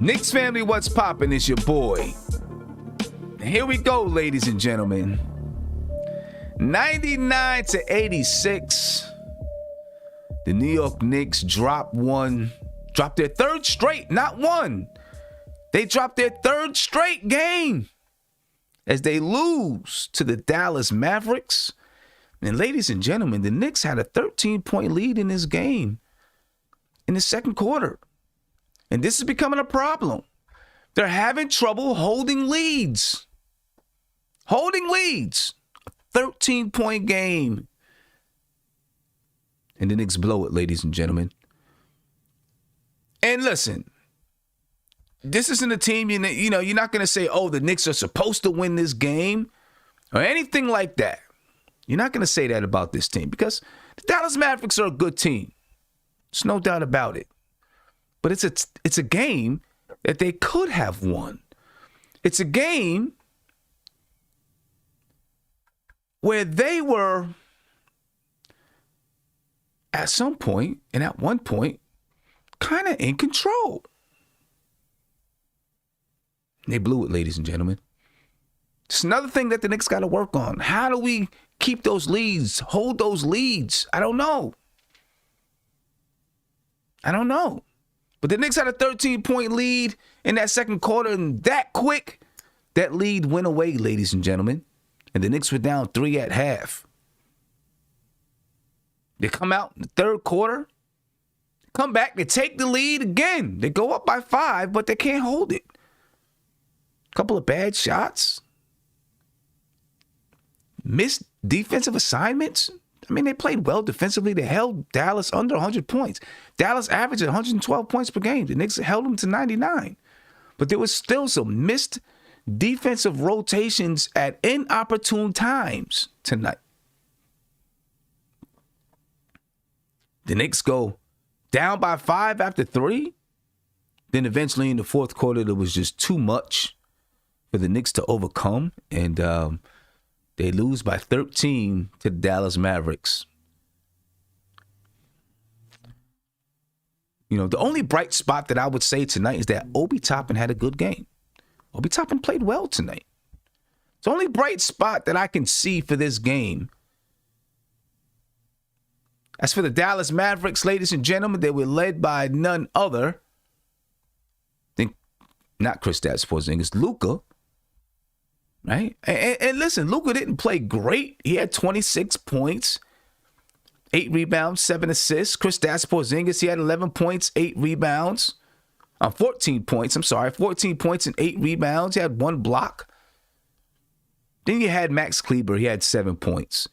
Knicks family, what's poppin'? It's your boy. And here we go, ladies and gentlemen. 99-86. The New York Knicks dropped their third straight, not one. They dropped their third straight game as they lose to the Dallas Mavericks. And ladies and gentlemen, the Knicks had a 13-point lead in this game in the second quarter. And this is becoming a problem. They're having trouble holding leads. Holding leads. A 13-point game. And the Knicks blow it, ladies and gentlemen. And listen, this isn't a team, you're not going to say, oh, the Knicks are supposed to win this game or anything like that. You're not going to say that about this team because the Dallas Mavericks are a good team. There's no doubt about it. But it's a game that they could have won. It's a game where they were at some point and at one point kind of in control. They blew it, ladies and gentlemen. It's another thing that the Knicks got to work on. How do we keep those leads, hold those leads? I don't know. But the Knicks had a 13-point lead in that second quarter, and that quick, that lead went away, ladies and gentlemen. And the Knicks were down 3 at half. They come out in the third quarter, come back, they take the lead again. They go up by 5, but they can't hold it. A couple of bad shots. Missed defensive assignments. I mean, they played well defensively. They held Dallas under 100 points. Dallas averaged 112 points per game. The Knicks held them to 99. But there was still some missed defensive rotations at inopportune times tonight. The Knicks go down by 5 after 3. Then eventually in the fourth quarter, there was just too much for the Knicks to overcome. And they lose by 13 to the Dallas Mavericks. The only bright spot that I would say tonight is that Obi Toppin had a good game. Obi Toppin played well tonight. It's the only bright spot that I can see for this game. As for the Dallas Mavericks, ladies and gentlemen, they were led by none other than not Kristaps Porzingis, Luka. Right? And listen, Luka didn't play great. He had 26 points, 8 rebounds, 7 assists. Kristaps Porzingis, he had 11 points, 8 rebounds. 14 points, 14 points and 8 rebounds. He had 1 block. Then you had Max Kleber, he had 7 points.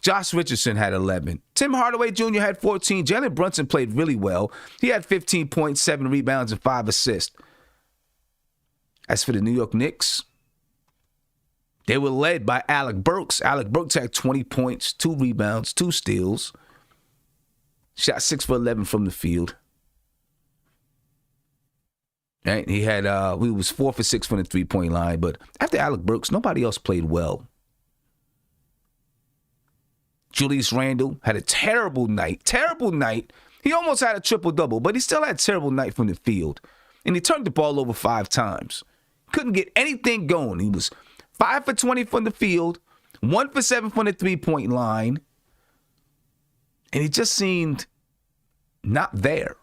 Josh Richardson had 11. Tim Hardaway Jr. had 14. Jalen Brunson played really well. He had 15 points, 7 rebounds, and 5 assists. As for the New York Knicks, they were led by Alec Burks. Alec Burks had 20 points, 2 rebounds, 2 steals. Shot 6 for 11 from the field. Right? He was 4 for 6 from the 3-point line. But after Alec Burks, nobody else played well. Julius Randle had a terrible night. He almost had a triple-double, but he still had a terrible night from the field. And he turned the ball over 5 times. Couldn't get anything going. He was 5 for 20 from the field, 1 for 7 from the 3-point line. And he just seemed not there.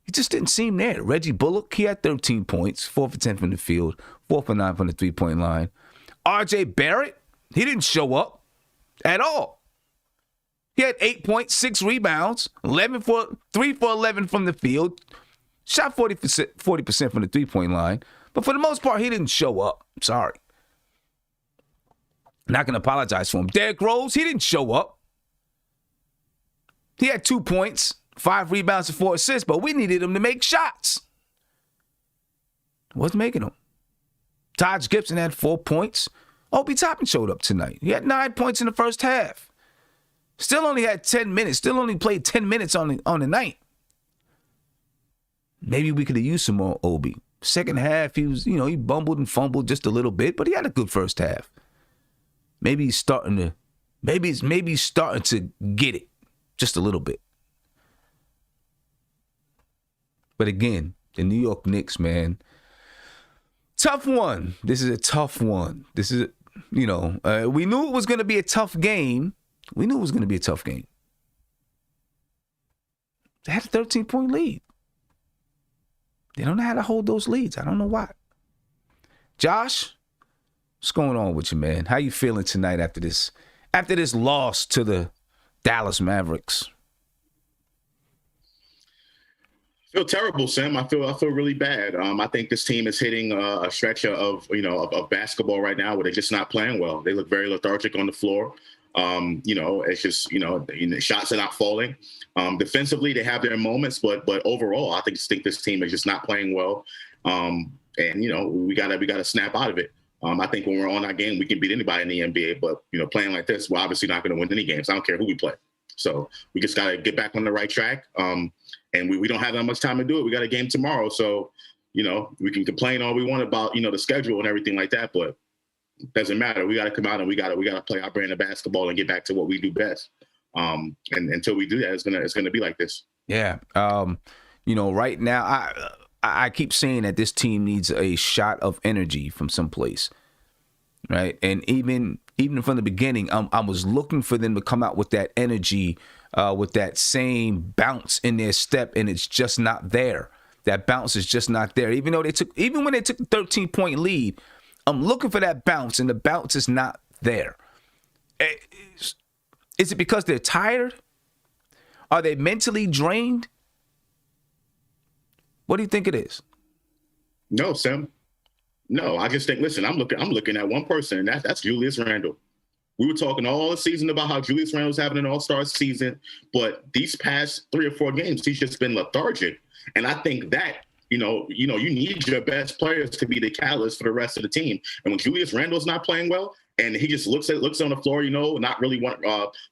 He just didn't seem there. Reggie Bullock, he had 13 points, 4 for 10 from the field, 4 for 9 from the 3-point line. R.J. Barrett, he didn't show up at all. He had 8 points, 6 rebounds, 3 for 11 from the field, shot 40% from the 3-point line. But for the most part, he didn't show up. I'm sorry. Not going to apologize for him. Derrick Rose, he didn't show up. He had 2 points, 5 rebounds, and 4 assists, but we needed him to make shots. Wasn't making them. Taj Gibson had 4 points. Obi Toppin showed up tonight. He had 9 points in the first half. Still only had 10 minutes. Still only played 10 minutes on the night. Maybe we could have used some more Obi. Second half, he was, he bumbled and fumbled just a little bit, but he had a good first half. Maybe he's starting to get it just a little bit. But again, The New York Knicks, man. Tough one. This is a tough one. This is, we knew it was going to be a tough game. They had a 13-point lead. They don't know how to hold those leads. I don't know why. Josh, what's going on with you, man? How you feeling tonight after this loss to the Dallas Mavericks? I feel terrible, Sam. I feel really bad. I think this team is hitting a stretch of basketball right now where they're just not playing well. They look very lethargic on the floor. It's just shots are not falling. Defensively, they have their moments, but overall, I think this team is just not playing well. We gotta snap out of it. I think when we're on our game, we can beat anybody in the NBA. But playing like this, we're obviously not going to win any games. I don't care who we play. So we just got to get back on the right track. And we don't have that much time to do it. We got a game tomorrow. So, we can complain all we want about, the schedule and everything like that, but it doesn't matter. We got to come out and we got to play our brand of basketball and get back to what we do best. And until we do that, it's going to be like this. Yeah. Right now, I keep saying that this team needs a shot of energy from someplace. Right. And even from the beginning, I was looking for them to come out with that energy, with that same bounce in their step, and it's just not there. That bounce is just not there. Even when they took a 13-point lead, I'm looking for that bounce, and the bounce is not there. Is it because they're tired? Are they mentally drained? What do you think it is? No, Sam. No, I just think, listen, I'm looking at one person, and that's Julius Randle. We were talking all the season about how Julius Randle's having an all-star season, but these past 3 or 4 games, he's just been lethargic. And I think that, you need your best players to be the catalyst for the rest of the team. And when Julius Randle's not playing well, and he just looks on the floor, not really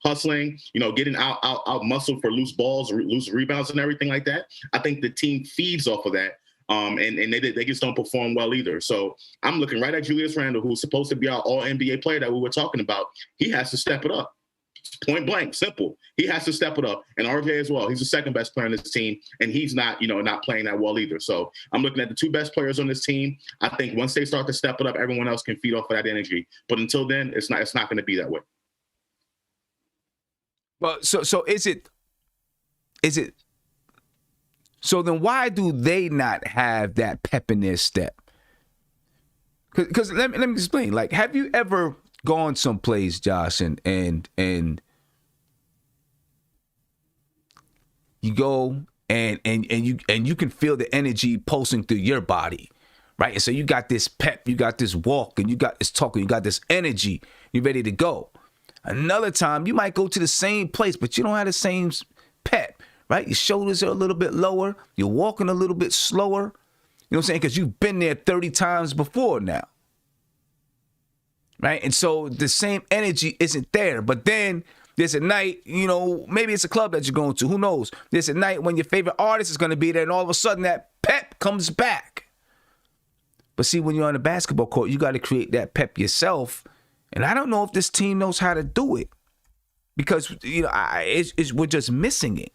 hustling, getting out muscled for loose balls, loose rebounds and everything like that, I think the team feeds off of that. And they just don't perform well either. So I'm looking right at Julius Randle, who's supposed to be our all-NBA player that we were talking about. He has to step it up. Point blank, simple. He has to step it up. And RJ as well. He's the second best player on this team, and he's not playing that well either. So I'm looking at the 2 best players on this team. I think once they start to step it up, everyone else can feed off of that energy. But until then, it's not going to be that way. Well, so is it? So then why do they not have that pep in their step? Because let me explain. Like, have you ever gone someplace, Josh, and you go and you can feel the energy pulsing through your body, right? And so you got this pep, you got this walk, and you got this talk, and you got this energy. You're ready to go. Another time, you might go to the same place, but you don't have the same pep. Right? Your shoulders are a little bit lower. You're walking a little bit slower. You know what I'm saying? Because you've been there 30 times before now. Right? And so the same energy isn't there. But then there's a night, maybe it's a club that you're going to. Who knows? There's a night when your favorite artist is going to be there, and all of a sudden that pep comes back. But see, when you're on the basketball court, you got to create that pep yourself. And I don't know if this team knows how to do it. Because, we're just missing it.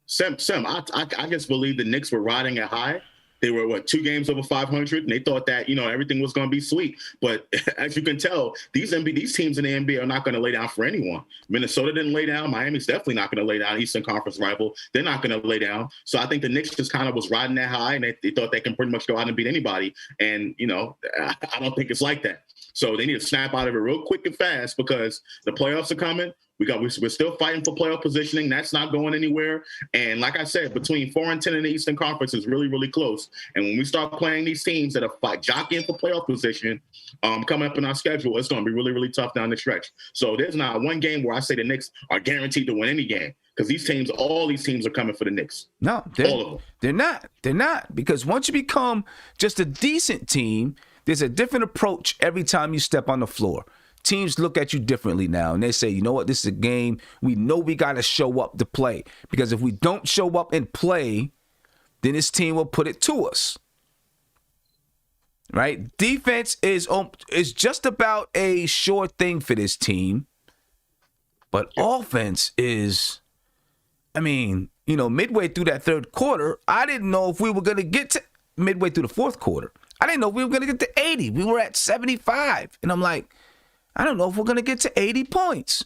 Sam, I just believe the Knicks were riding it high. They were, 2 games over 500, and they thought that, everything was going to be sweet. But as you can tell, these teams in the NBA are not going to lay down for anyone. Minnesota didn't lay down. Miami's definitely not going to lay down. Eastern Conference rival, they're not going to lay down. So I think the Knicks just kind of was riding that high, and they thought they can pretty much go out and beat anybody. And, I don't think it's like that. So they need to snap out of it real quick and fast because the playoffs are coming. We're still fighting for playoff positioning. That's not going anywhere. And like I said, between 4 and 10 in the Eastern Conference is really, really close. And when we start playing these teams that are jockeying for playoff position, coming up in our schedule, it's going to be really, really tough down the stretch. So there's not one game where I say the Knicks are guaranteed to win any game because all these teams are coming for the Knicks. No, all of them. They're not. They're not. Because once you become just a decent team, there's a different approach every time you step on the floor. Teams look at you differently now, and they say, you know what, this is a game. We know we got to show up to play. Because if we don't show up and play, then this team will put it to us. Right? Defense is just about a sure thing for this team. But offense is, midway through that third quarter, I didn't know if we were going to get to midway through the fourth quarter. I didn't know if we were going to get to 80. We were at 75. And I'm like, I don't know if we're going to get to 80 points.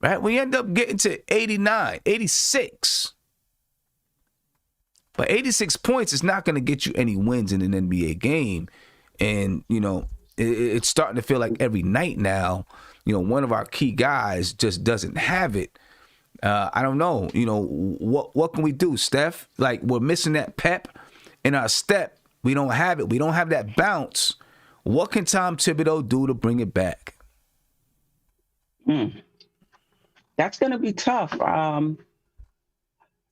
Right? We end up getting to 89, 86. But 86 points is not going to get you any wins in an NBA game. And, it's starting to feel like every night now, one of our key guys just doesn't have it. I don't know. What can we do, Steph? Like, we're missing that pep in our step. We don't have it. We don't have that bounce. What can Tom Thibodeau do to bring it back? That's going to be tough. I'm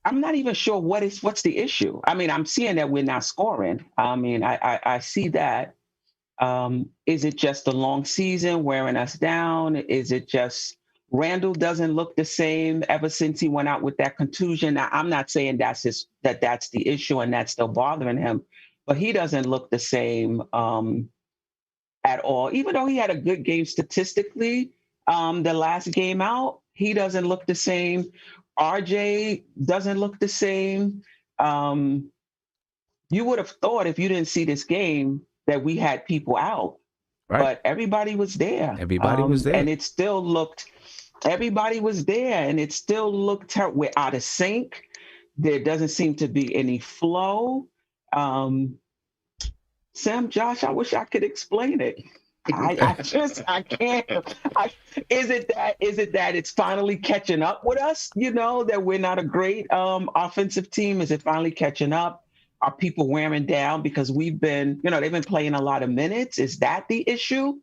not even sure what's the issue. I mean, I'm seeing that we're not scoring. I mean, I see that. Is it just the long season wearing us down? Is it just Randall doesn't look the same ever since he went out with that contusion? Now, I'm not saying that's the issue and that's still bothering him, but he doesn't look the same at all. Even though he had a good game statistically, the last game out, he doesn't look the same. RJ doesn't look the same. You would have thought if you didn't see this game that we had people out, right? But everybody was there. Everybody was there. And it still looked, everybody was there and it still looked, we're out of sync. There doesn't seem to be any flow. Sam, Josh, I wish I could explain it. I can't. Is it that it's finally catching up with us? That we're not a great offensive team. Is it finally catching up? Are people wearing down because we've been, they've been playing a lot of minutes? Is that the issue?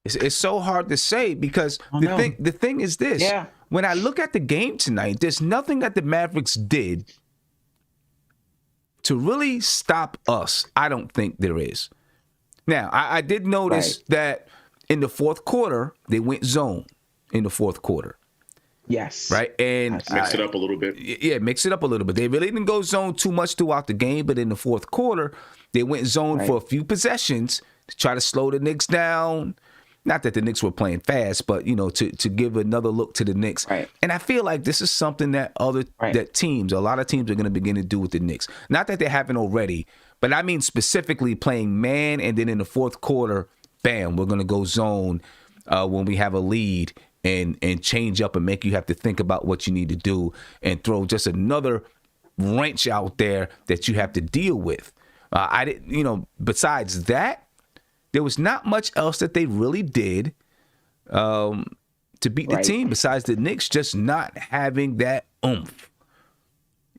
It's so hard to say because the thing is this. Yeah. When I look at the game tonight, there's nothing that the Mavericks did to really stop us. I don't think there is. Now, I did notice that in the fourth quarter, they went zone in the fourth quarter. Yes. Right. And mix it up a little bit. Yeah, mix it up a little bit. They really didn't go zone too much throughout the game, but in the fourth quarter, they went zone for a few possessions to try to slow the Knicks down. Not that the Knicks were playing fast, but to give another look to the Knicks. Right. And I feel like this is something that a lot of teams are going to begin to do with the Knicks. Not that they haven't already, but I mean specifically playing man, and then in the fourth quarter, bam, we're going to go zone when we have a lead. And change up and make you have to think about what you need to do and throw just another wrench out there that you have to deal with. I didn't, besides that, there was not much else that they really did to beat the team besides the Knicks just not having that oomph.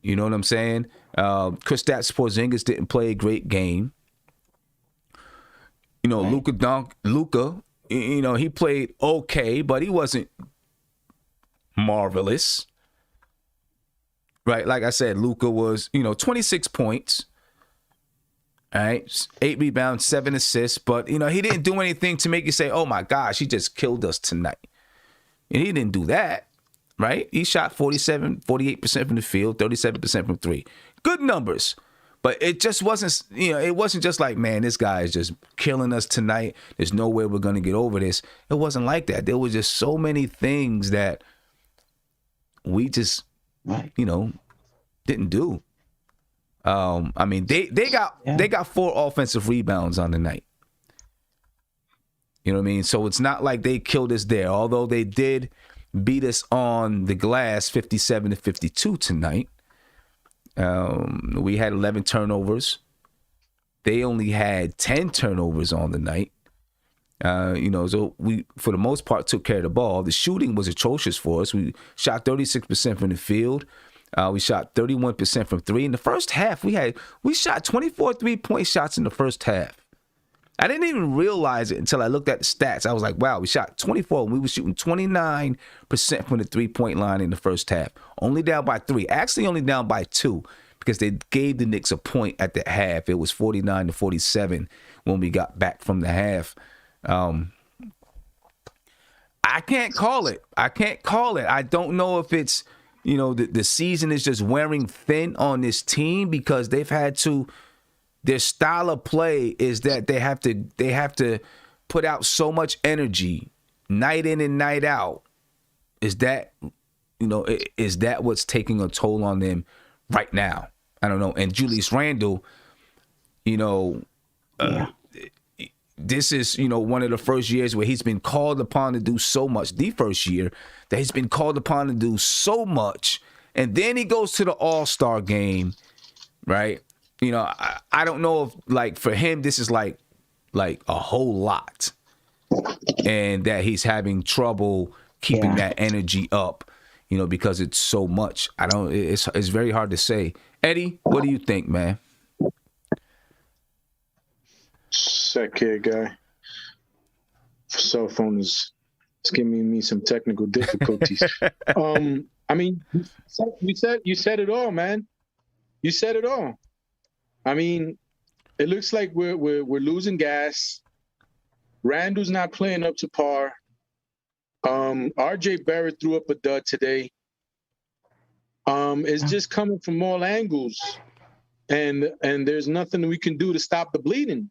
You know what I'm saying? Kristaps Porzingis didn't play a great game. Luka. He played okay, but he wasn't marvelous. Right? Like I said, Luka was, 26 points. All right? 8 rebounds, 7 assists, but, he didn't do anything to make you say, oh my gosh, he just killed us tonight. And he didn't do that, right? He shot 48% from the field, 37% from three. Good numbers. But it just wasn't, it wasn't just like, man, this guy is just killing us tonight. There's no way we're going to get over this. It wasn't like that. There was just so many things that we just, didn't do. I mean, they got 4 offensive rebounds on the night. You know what I mean? So it's not like they killed us there, although they did beat us on the glass 57-52 tonight. We had 11 turnovers. They only had 10 turnovers on the night. So we, for the most part, took care of the ball. The shooting was atrocious for us. We shot 36% from the field. We shot 31% from three. In the first half, we shot 24 3-point shots in the first half. I didn't even realize it until I looked at the stats. I was like, wow, we shot 24. We were shooting 29% from the 3-point line in the first half. Only down by 3. Actually, only down by 2 because they gave the Knicks a point at the half. It was 49-47 when we got back from the half. I can't call it. I don't know if it's, the season is just wearing thin on this team because they've had to. Their style of play is that they have to put out so much energy night in and night out. Is that, is that what's taking a toll on them right now? I don't know. And Julius Randle, this is, one of the first years where he's been called upon to do so much. The first year that he's been called upon to do so much. And then he goes to the All-Star game, right? I don't know if, like, for him, this is like a whole lot. And that he's having trouble keeping that energy up, because it's so much. It's very hard to say. Eddie, what do you think, man? Sec here, guy. Cell phone is giving me some technical difficulties. I mean, you said it all, man. You said it all. I mean, it looks like we're losing gas. Randall's not playing up to par. RJ Barrett threw up a dud today. It's just coming from all angles, and there's nothing we can do to stop the bleeding.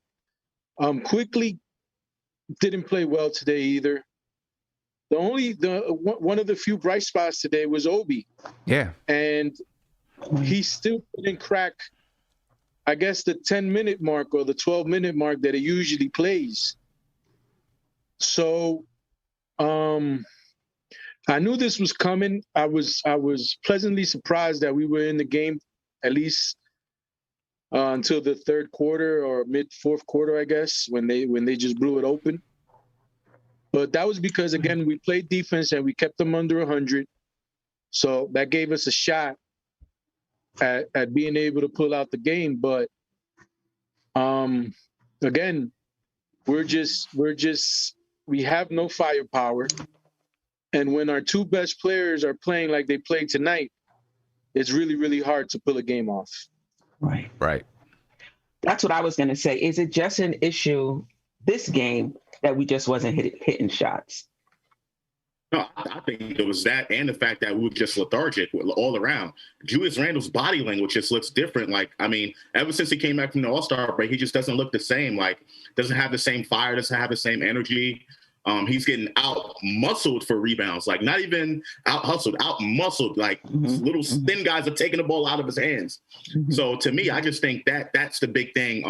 Quickly didn't play well today either. One of the few bright spots today was Obi. Yeah. And he still didn't crack, I guess, the 10-minute mark or the 12-minute mark that he usually plays. So I knew this was coming. I was pleasantly surprised that we were in the game at least until the third quarter or mid fourth quarter, I guess, when they just blew it open. But that was because, again, we played defense and we kept them under 100. So that gave us a shot at being able to pull out the game. But again, we have no firepower. And when our two best players are playing like they played tonight, it's really, really hard to pull a game off. Right. That's what I was going to say. Is it just an issue this game that we just wasn't hitting shots? No, I think it was that and the fact that we were just lethargic all around. Julius Randle's body language just looks different. Like, I mean, ever since he came back from the All-Star break, he just doesn't look the same. Like, doesn't have the same fire, doesn't have the same energy. He's getting out-muscled for rebounds. Like, not even out-hustled, out-muscled. Like, little thin guys are taking the ball out of his hands. So, to me, I just think that's the big thing.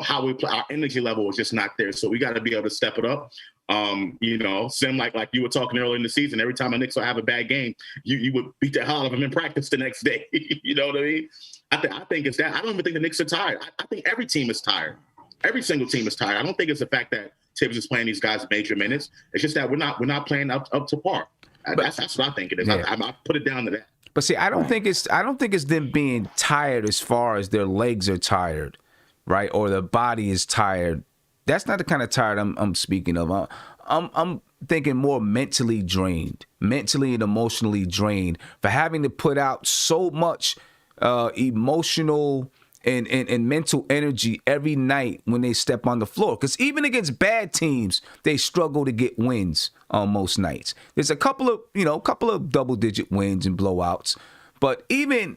How we play, our energy level is just not there. So, we got to be able to step it up. Sim, like you were talking earlier in the season, every time a Knicks will have a bad game, you would beat the hell out of them in practice the next day. You know what I mean? I think it's that. I don't even think the Knicks are tired. I think every team is tired. Every single team is tired. I don't think it's the fact that Tibbs is playing these guys major minutes. It's just that we're not playing up to par. That's what I think it is. Yeah. I put it down to that. But see, I don't think it's them being tired as far as their legs are tired, right? Or their body is tired. That's not the kind of tired I'm speaking of. I'm thinking more mentally drained, mentally and emotionally drained for having to put out so much emotional and mental energy every night when they step on the floor. Because even against bad teams, they struggle to get wins on most nights. There's a couple of double-digit wins and blowouts. But even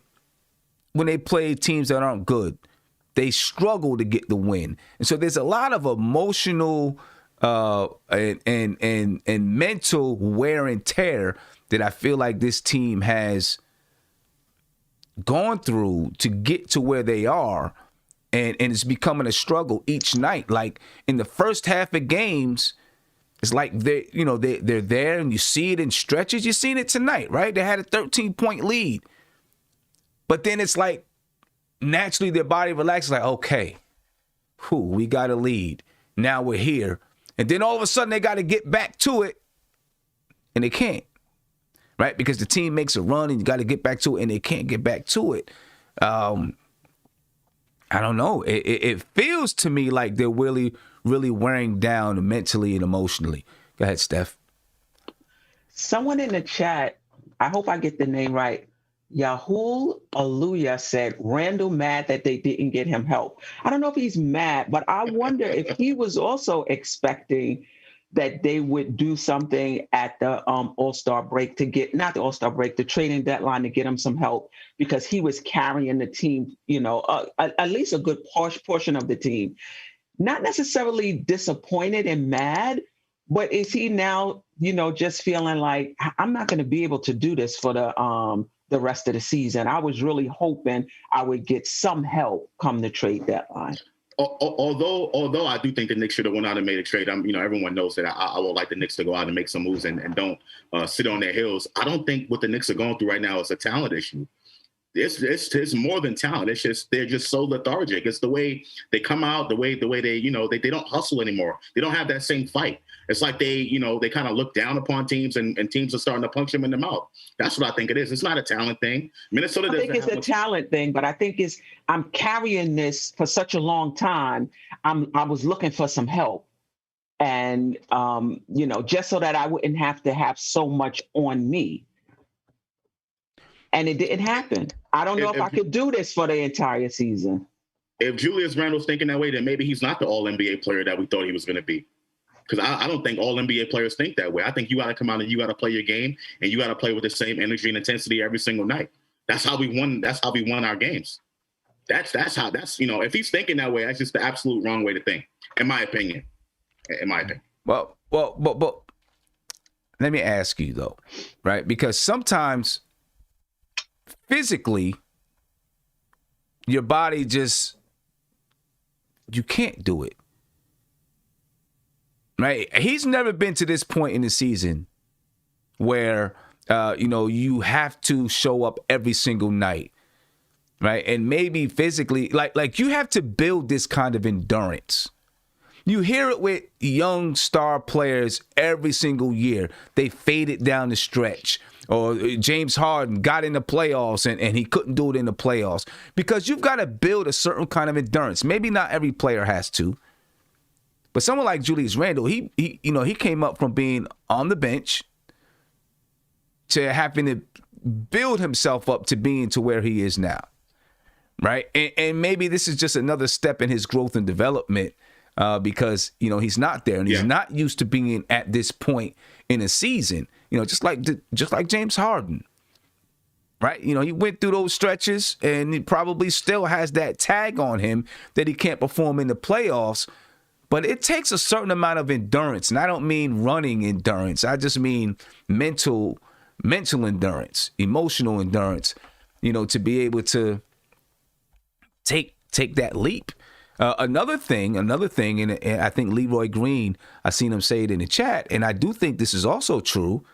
when they play teams that aren't good, they struggle to get the win. And so there's a lot of emotional and mental wear and tear that I feel like this team has gone through to get to where they are, and it's becoming a struggle each night. Like in the first half of games, it's like they're there and you see it in stretches. You've seen it tonight, right? They had a 13-point lead. But then it's like naturally their body relaxes, like, okay, we got a lead. Now we're here. And then all of a sudden they got to get back to it, and they can't. Right? Because the team makes a run and you got to get back to it and they can't get back to it. I don't know. It feels to me like they're really, really wearing down mentally and emotionally. Go ahead, Steph. Someone in the chat, I hope I get the name right, Yahul Aluya said, Randall mad that they didn't get him help. I don't know if he's mad, but I wonder if he was also expecting that they would do something at the All-Star break to get, not the All-Star break, the trading deadline to get him some help, because he was carrying the team, at least a good portion of the team. Not necessarily disappointed and mad, But is he now, just feeling like I'm not going to be able to do this for the rest of the season? I was really hoping I would get some help come the trade deadline. Although I do think the Knicks should have went out and made a trade. Everyone knows that I would like the Knicks to go out and make some moves and don't sit on their heels. I don't think what the Knicks are going through right now is a talent issue. It's more than talent. It's just they're just so lethargic. It's the way they come out, the way they they don't hustle anymore. They don't have that same fight. It's like they kind of look down upon teams and teams are starting to punch them in the mouth. That's what I think it is. It's not a talent thing. Minnesota doesn't. I think it's a talent thing, but I think I'm carrying this for such a long time. I was looking for some help, and just so that I wouldn't have to have so much on me. And it didn't happen. I don't know if I could do this for the entire season. If Julius Randle's thinking that way, then maybe he's not the all-NBA player that we thought he was going to be. Because I don't think all NBA players think that way. I think you got to come out and you got to play your game, and you got to play with the same energy and intensity every single night. That's how we won. That's how we won our games. That's if he's thinking that way, that's just the absolute wrong way to think, in my opinion. Well, but let me ask you though, right? Because sometimes physically, your body you can't do it. Right? He's never been to this point in the season where, you have to show up every single night. Right? And maybe physically, like you have to build this kind of endurance. You hear it with young star players every single year. They faded down the stretch. Or James Harden got in the playoffs and he couldn't do it in the playoffs. Because you've got to build a certain kind of endurance. Maybe not every player has to. But someone like Julius Randle, he came up from being on the bench to having to build himself up to being to where he is now. Right? And maybe this is just another step in his growth and development. Because he's not there and he's not used to being at this point in a season. Just like James Harden, right? He went through those stretches and he probably still has that tag on him that he can't perform in the playoffs. But it takes a certain amount of endurance, and I don't mean running endurance. I just mean mental endurance, emotional endurance. To be able to take that leap. Another thing, and I think Leroy Green, I seen him say it in the chat, and I do think this is also true.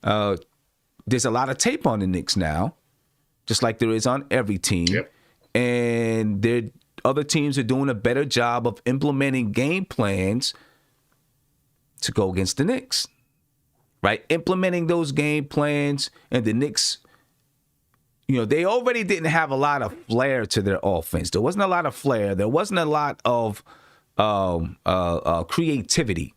There's a lot of tape on the Knicks now, just like there is on every team. Yep. And other teams are doing a better job of implementing game plans to go against the Knicks, right? Implementing those game plans, and the Knicks, they already didn't have a lot of flair to their offense. There wasn't a lot of flair. There wasn't a lot of creativity.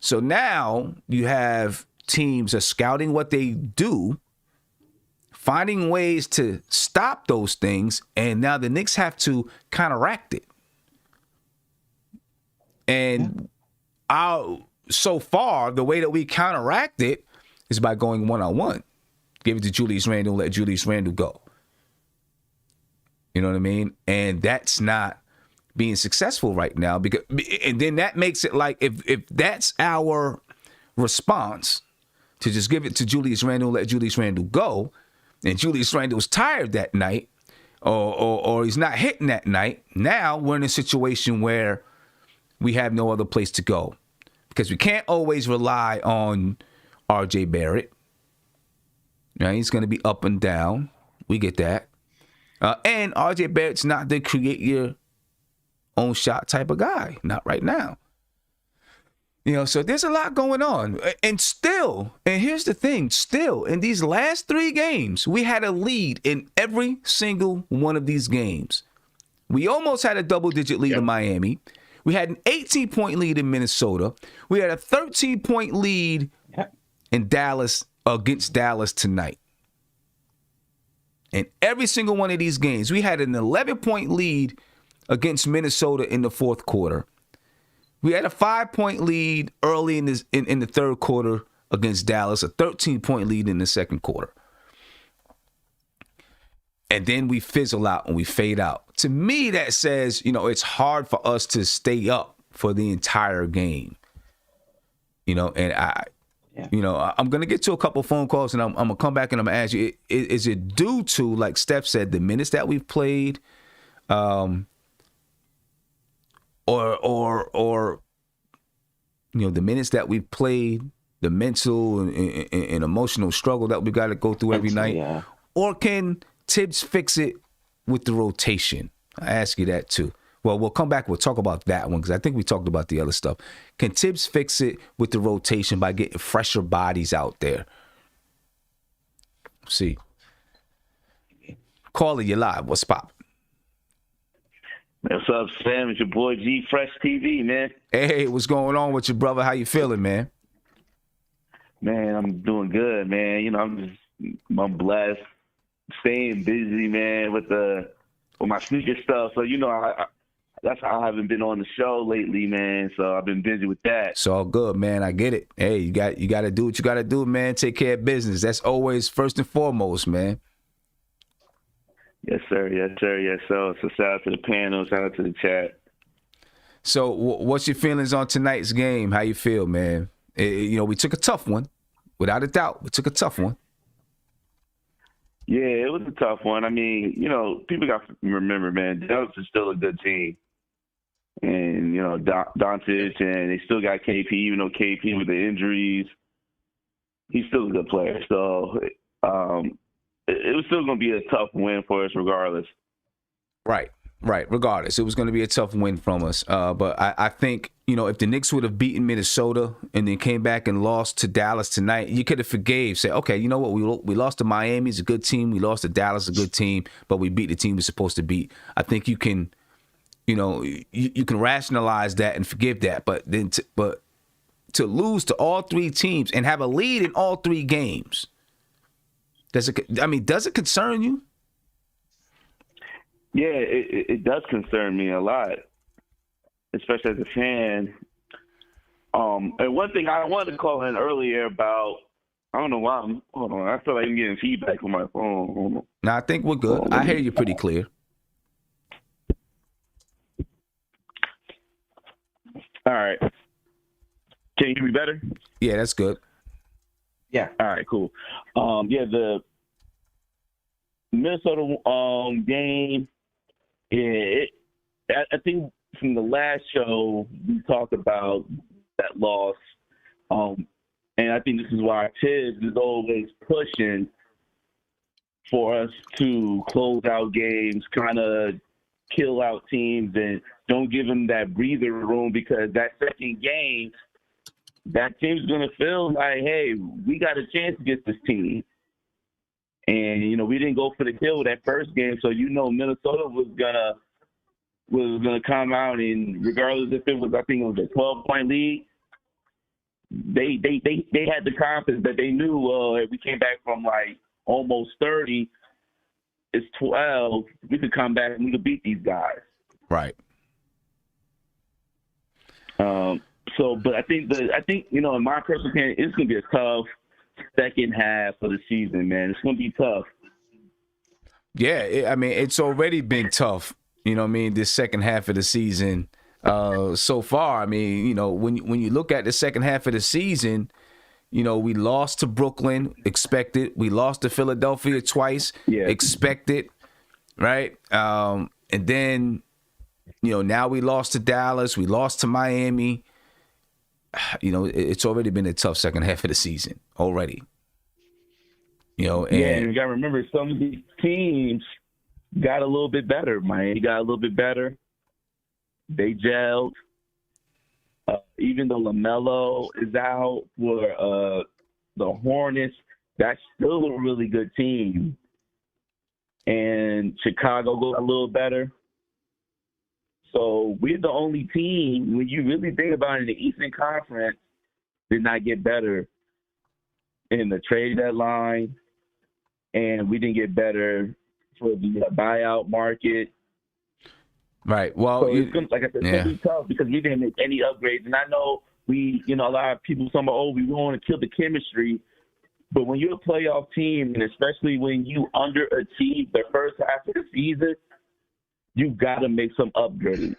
So now you have teams are scouting what they do, finding ways to stop those things, and now the Knicks have to counteract it. And so far, the way that we counteract it is by going one-on-one. Give it to Julius Randle, let Julius Randle go. You know what I mean? And that's not being successful right now. And then that makes it like if that's our response to just give it to Julius Randle, let Julius Randle go, and Julius Randle's tired that night, or he's not hitting that night, now we're in a situation where we have no other place to go. Because we can't always rely on R.J. Barrett. Now, he's going to be up and down. We get that. And R.J. Barrett's not the create your own shot type of guy. Not right now. So there's a lot going on. And here's the thing, still, in these last 3 games, we had a lead in every single one of these games. We almost had a double-digit lead in Miami. We had an 18-point lead in Minnesota. We had a 13-point lead in Dallas against Dallas tonight. In every single one of these games, we had an 11-point lead against Minnesota in the fourth quarter. We had a 5-point lead early in the third quarter against Dallas, a 13-point lead in the second quarter. And then we fizzle out and we fade out. To me, that says, it's hard for us to stay up for the entire game. And I'm going to get to a couple phone calls, and I'm going to come back and I'm going to ask you, is it due to, like Steph said, the minutes that we've played, or the minutes that we've played, the mental and emotional struggle that we got to go through every night? Yeah. Or can Tibbs fix it with the rotation? I ask you that too. Well, we'll come back. We'll talk about that one because I think we talked about the other stuff. Can Tibbs fix it with the rotation by getting fresher bodies out there? Let's see. Caller, you live. What's pop? What's up, Sam? It's your boy G Fresh TV, man. Hey, what's going on with you, brother? How you feeling, man? Man, I'm doing good, man. I'm blessed, staying busy, man, with my sneaker stuff. So that's how I haven't been on the show lately, man. So I've been busy with that. It's all good, man. I get it. Hey, you got to do what you got to do, man. Take care of business. That's always first and foremost, man. Yes, sir. Yes, sir. Yes, sir. So shout out to the panel. Shout out to the chat. So what's your feelings on tonight's game? How you feel, man? We took a tough one. Without a doubt, we took a tough one. Yeah, it was a tough one. I mean, people got to remember, man, Dallas is still a good team. And, Doncic, and they still got KP, even though KP with the injuries, he's still a good player. So it was still going to be a tough win for us regardless. Right. Regardless, it was going to be a tough win from us. But I think, if the Knicks would have beaten Minnesota and then came back and lost to Dallas tonight, you could have forgave. Say, okay, you know what? We lost to Miami. It's a good team. We lost to Dallas, a good team. But we beat the team we're supposed to beat. I think you can, you can rationalize that and forgive that. But to lose to all three teams and have a lead in all three games, does it concern you? Yeah, it does concern me a lot, especially as a fan. And one thing I wanted to call in earlier about, I don't know why hold on, I feel like I'm getting feedback on my phone. Hold on. No, I think we're good. I hear you pretty clear. All right. Can you hear me better? Yeah, that's good. Yeah. All right, cool. The Minnesota game, I think from the last show we talked about that loss, and I think this is why Tibbs is always pushing for us to close out games, kind of kill out teams, and don't give them that breather room, because that second game, that team's going to feel like, hey, we got a chance against this team. And, we didn't go for the kill that first game, so Minnesota was gonna come out, and regardless if it was, I think it was a 12-point lead, they had the confidence that they knew, if we came back from like almost 30, it's 12, we could come back and we could beat these guys. Right. But I think in my personal opinion, it's gonna be a tough second half of the season, man. It's gonna be tough. Yeah, it's already been tough. This second half of the season so far. When you look at the second half of the season, we lost to Brooklyn, expected. We lost to Philadelphia twice, expected, right? And then, now we lost to Dallas. We lost to Miami. It's already been a tough second half of the season already. And you got to remember, some of these teams got a little bit better. Miami got a little bit better. They gelled. Even though LaMelo is out for the Hornets, that's still a really good team. And Chicago got a little better. So we're the only team, when you really think about it, in the Eastern Conference, did not get better in the trade deadline, and we didn't get better for the buyout market. Right. Well, so it's gonna, like I said, it's going to be tough because we didn't make any upgrades. And I know a lot of people talking about, we want to kill the chemistry. But when you're a playoff team, and especially when you underachieve the first half of the season, you've got to make some upgrades.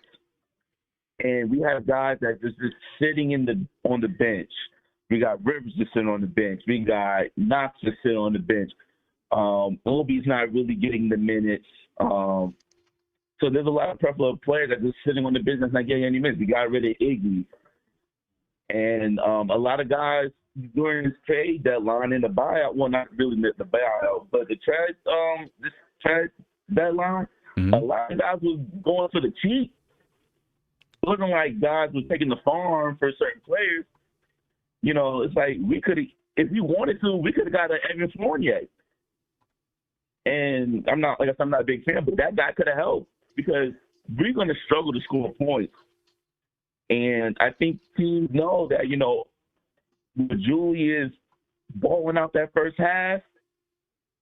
And we have guys that just sitting on the bench. We got Rivers to sit on the bench. We got Knox to sit on the bench. Obi's not really getting the minutes. So there's a lot of preferable players that are just sitting on the bench that's not getting any minutes. We got rid of Iggy. And a lot of guys during this trade deadline and the buyout, well, not really the buyout, but this trade deadline, a lot of guys was going for the cheap. Looking like guys was taking the farm for certain players. You know, it's like we could have, if we wanted to, we could have got an Evan Fournier. And I'm not a big fan, but that guy could have helped because we're going to struggle to score points. And I think teams know that, you know, when Julie is balling out that first half,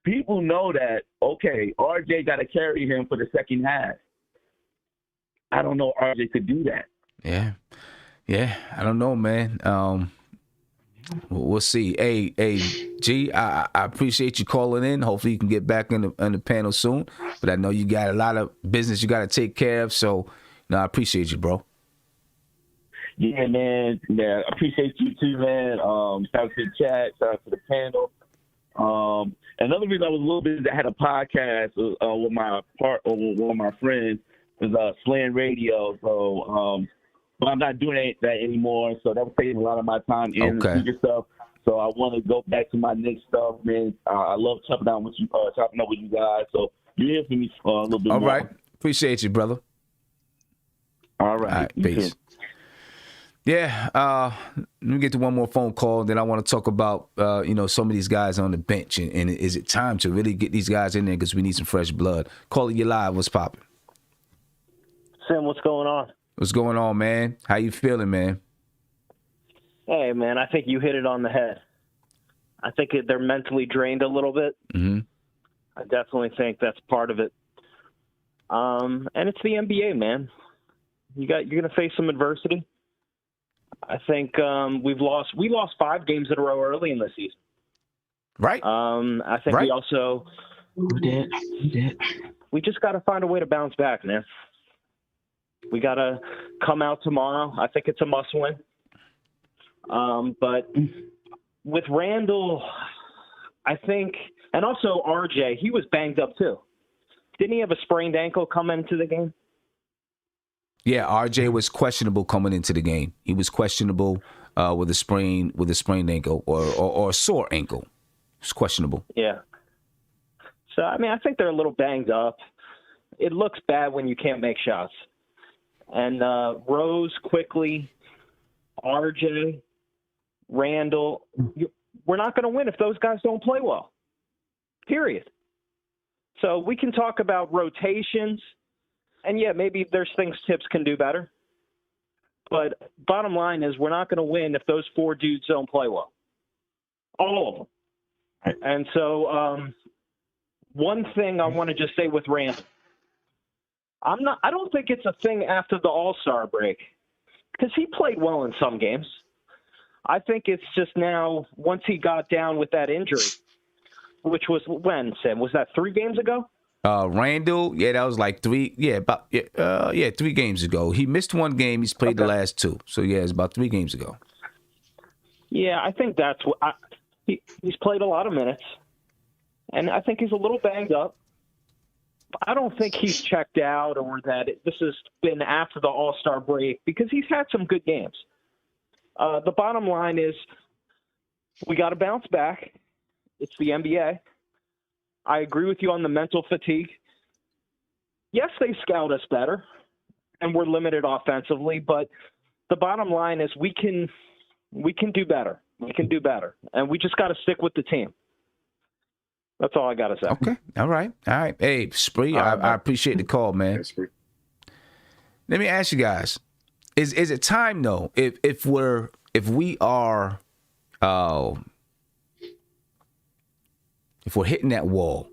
people know that, okay, RJ got to carry him for the second half. I don't know RJ could do that. Yeah. I don't know, man. We'll see. Hey, G, I appreciate you calling in. Hopefully you can get back in the panel soon. But I know you got a lot of business you got to take care of. So, I appreciate you, bro. Yeah, man. Yeah, I appreciate you too, man. Shout out to the chat. Shout out to the panel. Another reason I was a little busy, I had a podcast with one of my friends. It was Slam Radio. So, but I'm not doing that anymore. So that was taking a lot of my time in the future stuff. So I want to go back to my Knicks stuff, man. I love chopping up with you guys. So you hear from me a little bit more. All right. Appreciate you, brother. All right. Peace. Yeah, let me get to one more phone call. Then I want to talk about, some of these guys on the bench. And is it time to really get these guys in there because we need some fresh blood? Calling you live. What's popping? Sam, what's going on? What's going on, man? How you feeling, man? Hey, man, I think you hit it on the head. I think they're mentally drained a little bit. Mm-hmm. I definitely think that's part of it. And it's the NBA, man. You're going to face some adversity. I think we lost 5 games in a row early in the season. Right. I think we also we just got to find a way to bounce back, man. We got to come out tomorrow. I think it's a must win. But with Randall, I think, and also RJ, he was banged up too. Didn't he have a sprained ankle come into the game? Yeah, RJ was questionable coming into the game. He was questionable with a sprained ankle or a sore ankle. It's questionable. Yeah. So I mean, I think they're a little banged up. It looks bad when you can't make shots. And Rose, quickly, RJ, Randall, we're not going to win if those guys don't play well. Period. So we can talk about rotations. And, yeah, maybe there's things Tips can do better. But bottom line is we're not going to win if those 4 dudes don't play well. All of them. And so one thing I want to just say with Randall. I don't think it's a thing after the All-Star break because he played well in some games. I think it's just now once he got down with that injury, which was when, Sam? Was that 3 games ago? Randall, that was like 3 games ago. He missed 1 game. He's played the last 2. So, it's about 3 games ago. Yeah, I think that's what he's played a lot of minutes. And I think he's a little banged up. I don't think he's checked out or that this has been after the All-Star break because he's had some good games. The bottom line is we got to bounce back. It's the NBA. I agree with you on the mental fatigue. Yes, they scout us better, and we're limited offensively, but the bottom line is we can do better. We can do better, and we just got to stick with the team. That's all I got to say. Okay. All right. Hey, Spree, I appreciate the call, man. Let me ask you guys: Is it time though? If we are hitting that wall,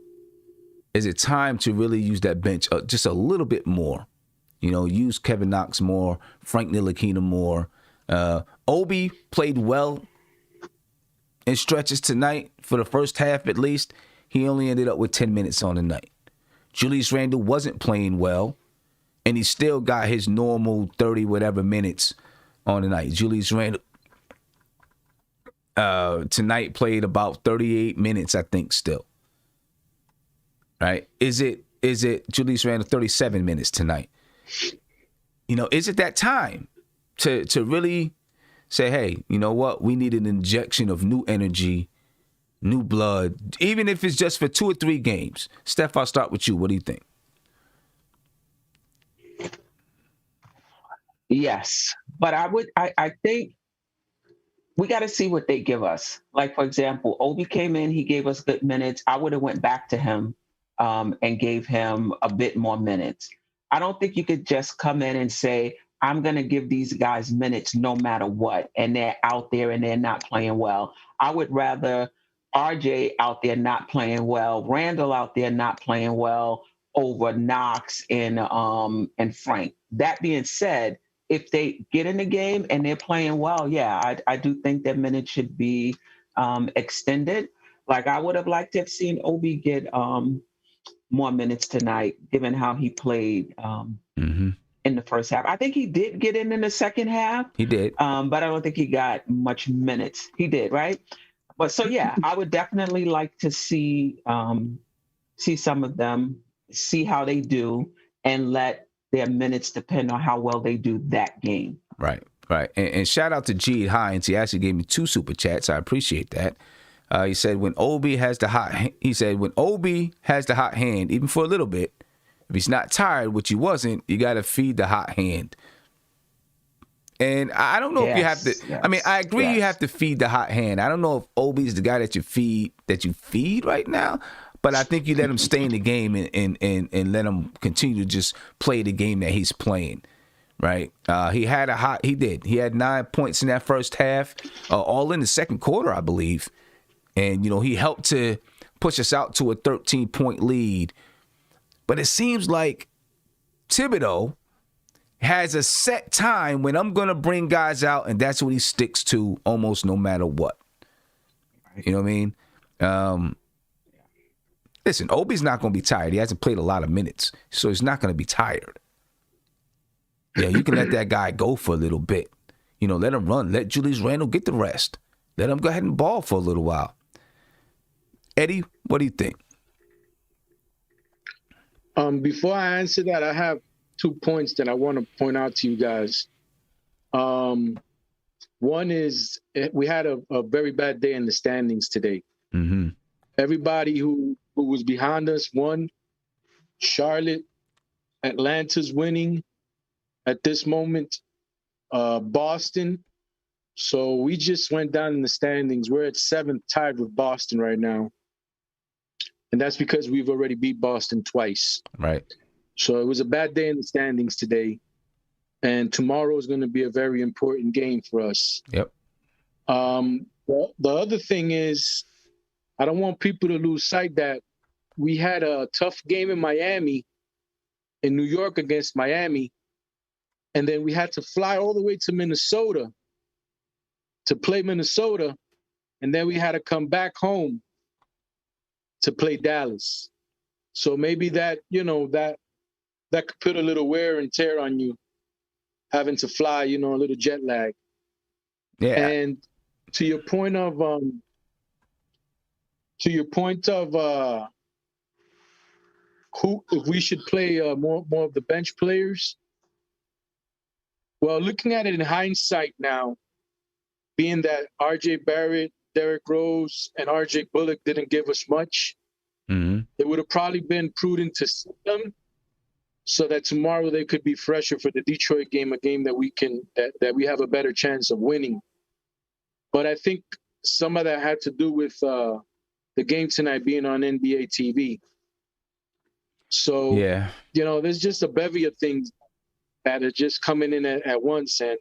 is it time to really use that bench just a little bit more? Use Kevin Knox more, Frank Ntilikina more. Obi played well in stretches tonight for the first half at least. He only ended up with 10 minutes on the night. Julius Randle wasn't playing well, and he still got his normal 30 whatever minutes on the night. Julius Randle tonight played about 38 minutes, I think, still. Right? Is it Julius Randle 37 minutes tonight? You know, is it that time to really say, hey, you know what? We need an injection of new energy, new blood, even if it's just for 2 or 3 games. Steph, I'll start with you. What do you think? Yes, but I think we got to see what they give us. Like, for example, Obi came in, he gave us good minutes. I would have went back to him and gave him a bit more minutes. I don't think you could just come in and say, I'm going to give these guys minutes no matter what, and they're out there and they're not playing well. I would rather RJ out there not playing well, Randall out there not playing well over Knox and Frank. That being said, if they get in the game and they're playing well, yeah, I do think that minutes should be extended. Like, I would have liked to have seen Obi get more minutes tonight, given how he played in the first half. I think he did get in the second half. He did. But I don't think he got much minutes. He did, right? But so, yeah, I would definitely like to see some of them, see how they do, and let their minutes depend on how well they do that game. Right. And shout out to G. Hines. He actually gave me 2 super chats. I appreciate that. He said when Obi has the hot hand, even for a little bit, if he's not tired, which he wasn't, you got to feed the hot hand. And I don't know if you have to. Yes, I mean, I agree you have to feed the hot hand. I don't know if Obi's the guy that you feed right now. But I think you let him stay in the game and let him continue to just play the game that he's playing, right? He had 9 points in that first half, all in the second quarter, I believe. And, you know, he helped to push us out to a 13-point lead. But it seems like Thibodeau has a set time when I'm going to bring guys out, and that's what he sticks to almost no matter what. You know what I mean? Listen, Obi's not going to be tired. He hasn't played a lot of minutes, so he's not going to be tired. Yeah, you can let that guy go for a little bit. You know, let him run. Let Julius Randle get the rest. Let him go ahead and ball for a little while. Eddie, what do you think? Before I answer that, I have 2 points that I want to point out to you guys. One is we had a very bad day in the standings today. Mm-hmm. Everybody who was behind us won. Charlotte, Atlanta's winning at this moment. Boston. So we just went down in the standings. We're at 7th, tied with Boston right now. And that's because we've already beat Boston twice. Right. So it was a bad day in the standings today. And tomorrow is going to be a very important game for us. Yep. The other thing is, I don't want people to lose sight that we had a tough game in Miami, in New York against Miami. And then we had to fly all the way to Minnesota to play Minnesota. And then we had to come back home to play Dallas. So maybe that, you know, that could put a little wear and tear on you, having to fly, you know, a little jet lag. Yeah. And to your point of who, if we should play more of the bench players. Well, looking at it in hindsight now, being that RJ Barrett, Derrick Rose, and RJ Bullock didn't give us much, it would have probably been prudent to sit them so that tomorrow they could be fresher for the Detroit game, a game that we have a better chance of winning. But I think some of that had to do with the game tonight being on NBA TV. So, yeah, you know, there's just a bevy of things that are just coming in at once, and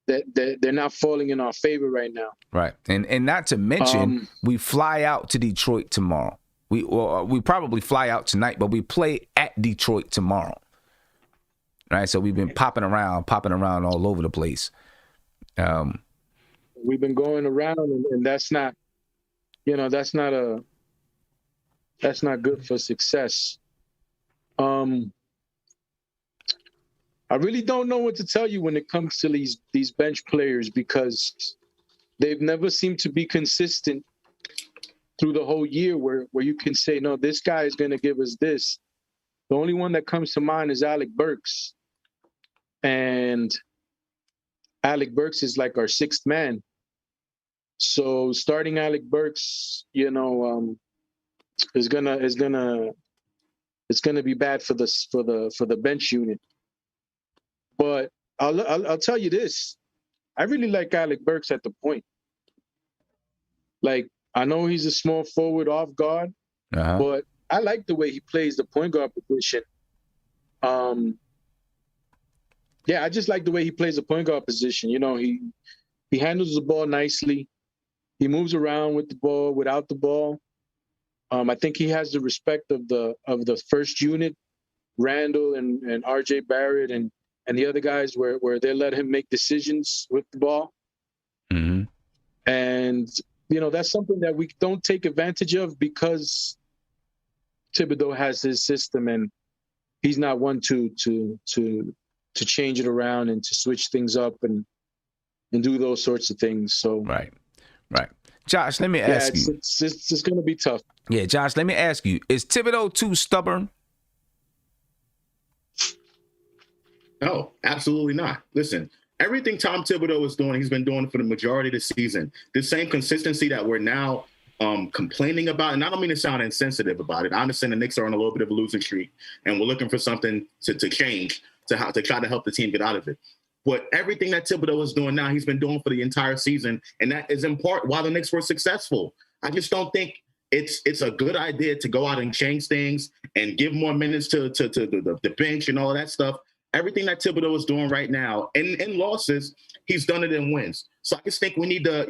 that they're not falling in our favor right now. Right. And not to mention, we fly out to Detroit tomorrow. We probably fly out tonight, but we play at Detroit tomorrow. Right. So we've been popping around all over the place. We've been going around, and that's not, you know, that's not good for success. I really don't know what to tell you when it comes to these bench players, because they've never seemed to be consistent through the whole year where you can say, no, this guy is going to give us this. The only one that comes to mind is Alec Burks. And Alec Burks is like our sixth man. So starting Alec Burks, is gonna be bad for the bench unit. But I'll tell you this, I really like Alec Burks at the point. Like, I know he's a small forward off guard, but I like the way he plays the point guard position. I just like the way he plays the point guard position. He handles the ball nicely. He moves around with the ball, without the ball. I think he has the respect of the first unit, Randall and RJ Barrett and the other guys where they let him make decisions with the ball. Mm-hmm. And, that's something that we don't take advantage of because Thibodeau has his system and he's not one to change it around and to switch things up and do those sorts of things. So Right. Josh, let me ask you. It's going to be tough. Yeah, Josh, let me ask you. Is Thibodeau too stubborn? No, absolutely not. Listen, everything Tom Thibodeau is doing, he's been doing for the majority of the season. The same consistency that we're now complaining about, and I don't mean to sound insensitive about it. I understand the Knicks are on a little bit of a losing streak, and we're looking for something to change to try to help the team get out of it. But everything that Thibodeau is doing now, he's been doing for the entire season, and that is in part why the Knicks were successful. I just don't think it's a good idea to go out and change things and give more minutes to the bench and all of that stuff. Everything that Thibodeau is doing right now, in losses, he's done it in wins. So I just think we need to,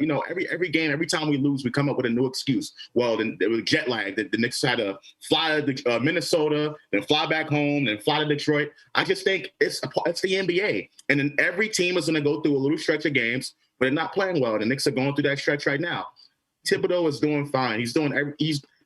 every game, every time we lose, we come up with a new excuse. Well, then there was jet lag. The Knicks had to fly to Minnesota, then fly back home, then fly to Detroit. I just think it's the NBA. And then every team is going to go through a little stretch of games, but they're not playing well. The Knicks are going through that stretch right now. Thibodeau is doing fine. He's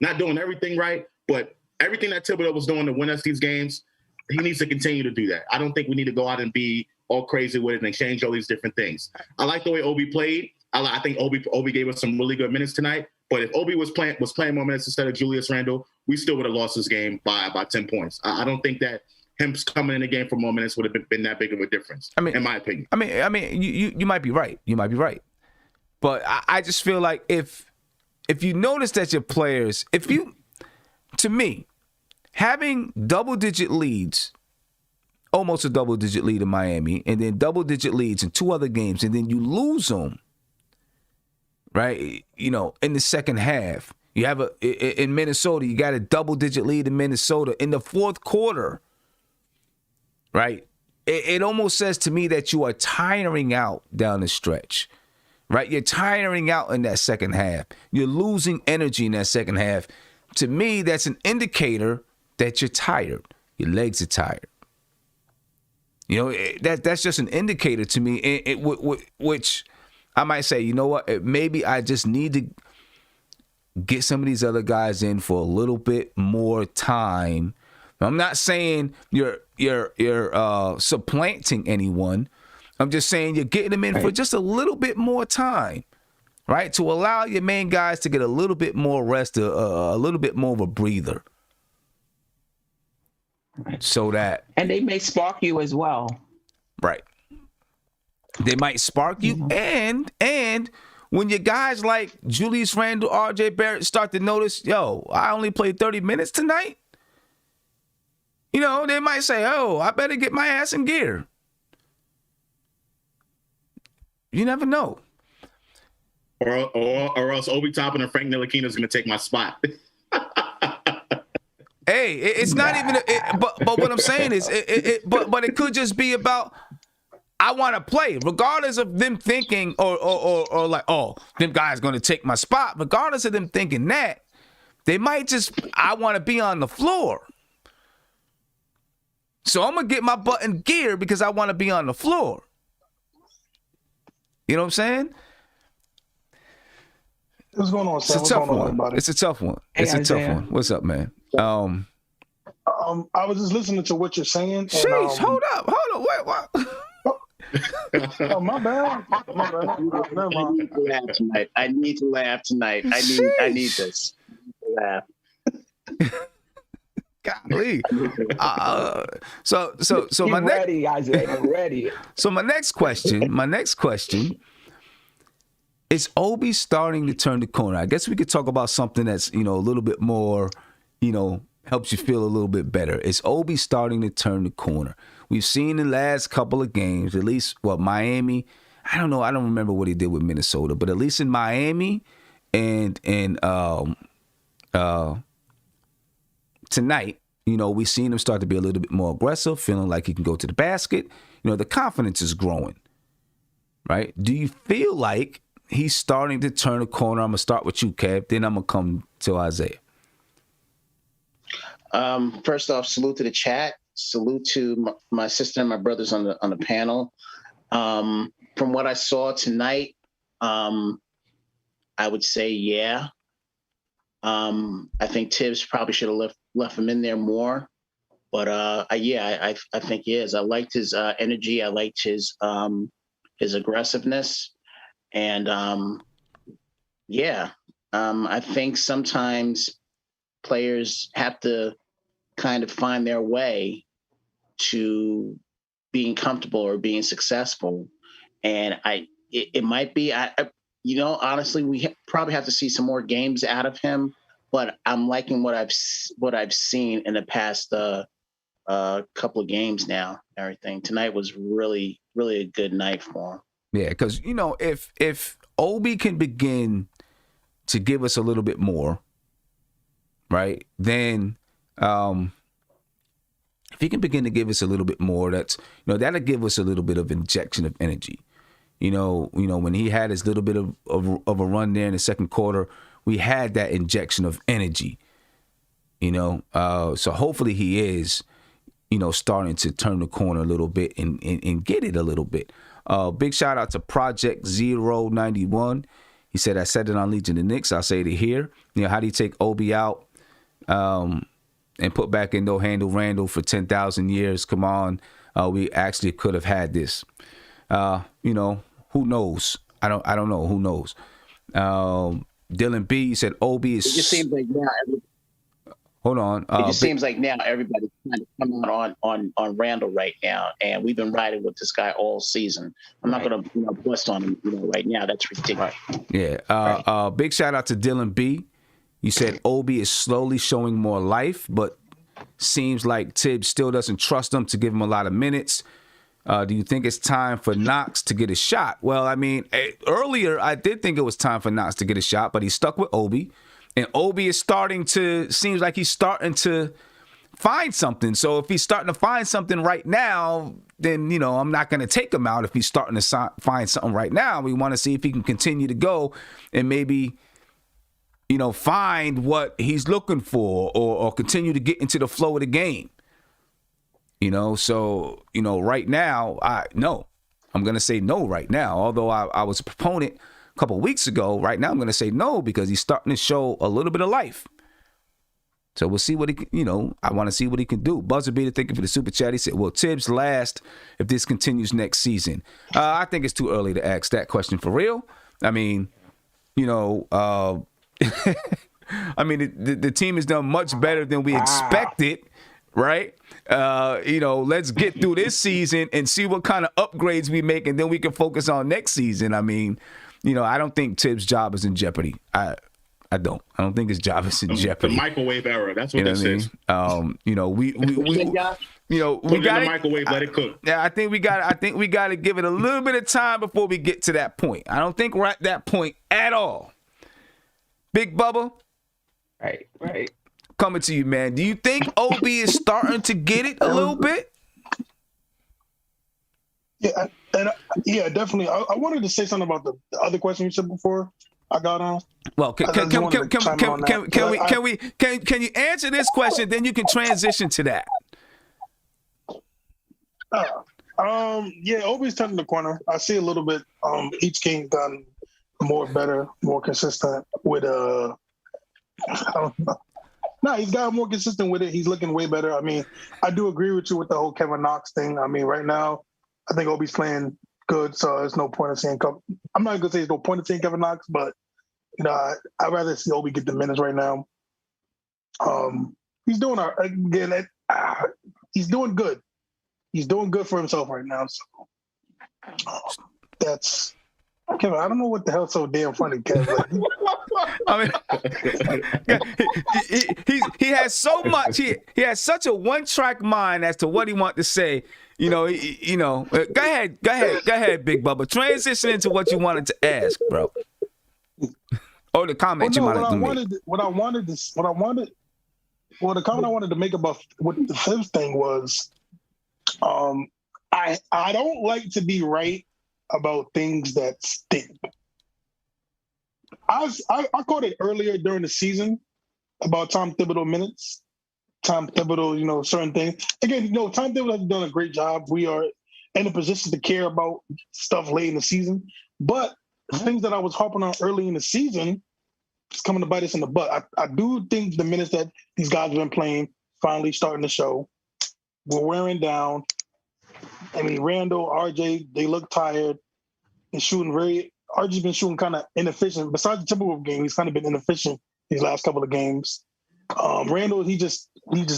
not doing everything right, but everything that Thibodeau was doing to win us these games, he needs to continue to do that. I don't think we need to go out and be all crazy with it and change all these different things. I like the way Obi played. I think Obi gave us some really good minutes tonight. But if Obi was playing more minutes instead of Julius Randle, we still would have lost this game by about 10 points. I don't think that him coming in the game for more minutes would have been that big of a difference. In my opinion. You might be right. You might be right. But I just feel like if you notice that your players, to me, having double-digit leads, almost a double-digit lead in Miami, and then double-digit leads in two other games, and then you lose them, right? In the second half, you have in Minnesota, you got a double-digit lead in Minnesota in the fourth quarter, right? It almost says to me that you are tiring out down the stretch, right? You're tiring out in that second half. You're losing energy in that second half. To me, that's an indicator that you're tired. Your legs are tired. That's just an indicator to me, which I might say, you know what, maybe I just need to get some of these other guys in for a little bit more time. I'm not saying you're supplanting anyone. I'm just saying you're getting them in for just a little bit more time, right? To allow your main guys to get a little bit more rest, a little bit more of a breather. So that, and they may spark you as well, right? They might spark you, and when your guys like Julius Randle, RJ Barrett start to notice, I only played 30 minutes tonight. They might say, I better get my ass in gear. You never know. Or else Obi Toppin and Frank Ntilikina is going to take my spot. Hey, it's not even. But what I'm saying is, but it could just be about I want to play, regardless of them thinking or like, them guys going to take my spot. Regardless of them thinking that, they might just I want to be on the floor. So I'm gonna get my butt in gear because I want to be on the floor. You know what I'm saying? What's going on, Sam? It's a tough one. It's a tough one. It's a tough one. What's up, man? I was just listening to what you're saying. Sheesh, hold up. Wait, what? Oh, my bad. My bad. Never mind. I need to laugh tonight. I need this. Laugh. Golly. So You're my next ready, Isaiah. I'm ready. so my next question is Obi starting to turn the corner? I guess we could talk about something that's, a little bit more, helps you feel a little bit better. Is Obi starting to turn the corner? We've seen the last couple of games, at least Miami. I don't know. I don't remember what he did with Minnesota, but at least in Miami and tonight, we've seen him start to be a little bit more aggressive, feeling like he can go to the basket. The confidence is growing, right? Do you feel like he's starting to turn a corner? I'm going to start with you, Kev. Then I'm going to come to Isaiah. First off, salute to the chat. Salute to my sister and my brothers on the panel. From what I saw tonight, I would say, yeah. I think Tibbs probably should have left him in there more. But I think he is. I liked his energy. I liked his aggressiveness. And I think sometimes players have to kind of find their way to being comfortable or being successful. And it might be, honestly, we probably have to see some more games out of him, but I'm liking what I've seen in the past couple of games now. Everything tonight was really, really a good night for him. Yeah, because if Obi can begin to give us a little bit more, right? Then if he can begin to give us a little bit more, that's that'll give us a little bit of injection of energy. When he had his little bit of a run there in the second quarter, we had that injection of energy. So hopefully he is, starting to turn the corner a little bit and get it a little bit. Big shout out to Project 091. He said, I said it on Legion of Knicks. I'll say it here. How do you take Obi out and put back in no handle Randall for 10,000 years? Come on. We actually could have had this. Who knows? I don't know. Who knows? Dylan B said Obi is. It just seems like now. Hold on. It just seems like now everybody's trying to come out on Randall right now, and we've been riding with this guy all season. I'm not going to bust on him right now. That's ridiculous. Yeah. Big shout out to Dylan B. You said Obi is slowly showing more life, but seems like Tibbs still doesn't trust him to give him a lot of minutes. Do you think it's time for Knox to get a shot? Well, I mean, earlier I did think it was time for Knox to get a shot, but he stuck with Obi. And Obi is seems like he's starting to find something. So if he's starting to find something right now, then, I'm not going to take him out if he's starting to find something right now. We want to see if he can continue to go and maybe, find what he's looking for or continue to get into the flow of the game. So, right now, I'm going to say no right now. Although I was a proponent a couple of weeks ago, right now I'm going to say no because he's starting to show a little bit of life. So we'll see what he can, I want to see what he can do. Buzzer Beater, thank you for the super chat. He said, will Tibbs last if this continues next season? I think it's too early to ask that question for real. I mean, I mean, the team has done much better than we expected. Right? Let's get through this season and see what kind of upgrades we make, and then we can focus on next season. I mean, I don't think Tibbs' job is in jeopardy. I don't think his job is in jeopardy. The microwave era. That's what this is. We got the microwave, let it cook. Yeah, I think we got to give it a little bit of time before we get to that point. I don't think we're at that point at all. Big Bubba. Right. Coming to you, man. Do you think Obi is starting to get it a little bit? Yeah, definitely. I wanted to say something about the other question you said before I got on. Well, can you answer this question? Then you can transition to that. Obi's turning the corner. I see a little bit. Each game done better, more consistent with I don't know. No, he's got more consistent with it. He's looking way better. I mean, I do agree with you with the whole Kevin Knox thing. I mean, right now, I think Obi's playing good, so there's no point in saying. I'm not gonna say there's no point in saying Kevin Knox, but I'd rather see Obi get the minutes right now. He's doing he's doing good. He's doing good for himself right now. So that's Kevin. I don't know what the hell's so damn funny, Kevin. I mean, he has so much. He has such a one-track mind as to what he wants to say. Go ahead, Big Bubba. Transition into what you wanted to ask, bro. Or the comment you wanted to make. The comment I wanted to make about what the Thibs thing was, I don't like to be right about things that stink. I caught it earlier during the season about Tom Thibodeau minutes. Tom Thibodeau, certain things. Again, Tom Thibodeau has done a great job. We are in a position to care about stuff late in the season. But things that I was harping on early in the season is coming to bite us in the butt. I do think the minutes that these guys have been playing, finally starting to show, we're wearing down. I mean, Randall, RJ, they look tired. They're shooting RJ's been shooting kind of inefficient. Besides the Timberwolves game, he's kind of been inefficient these last couple of games. Randall, he just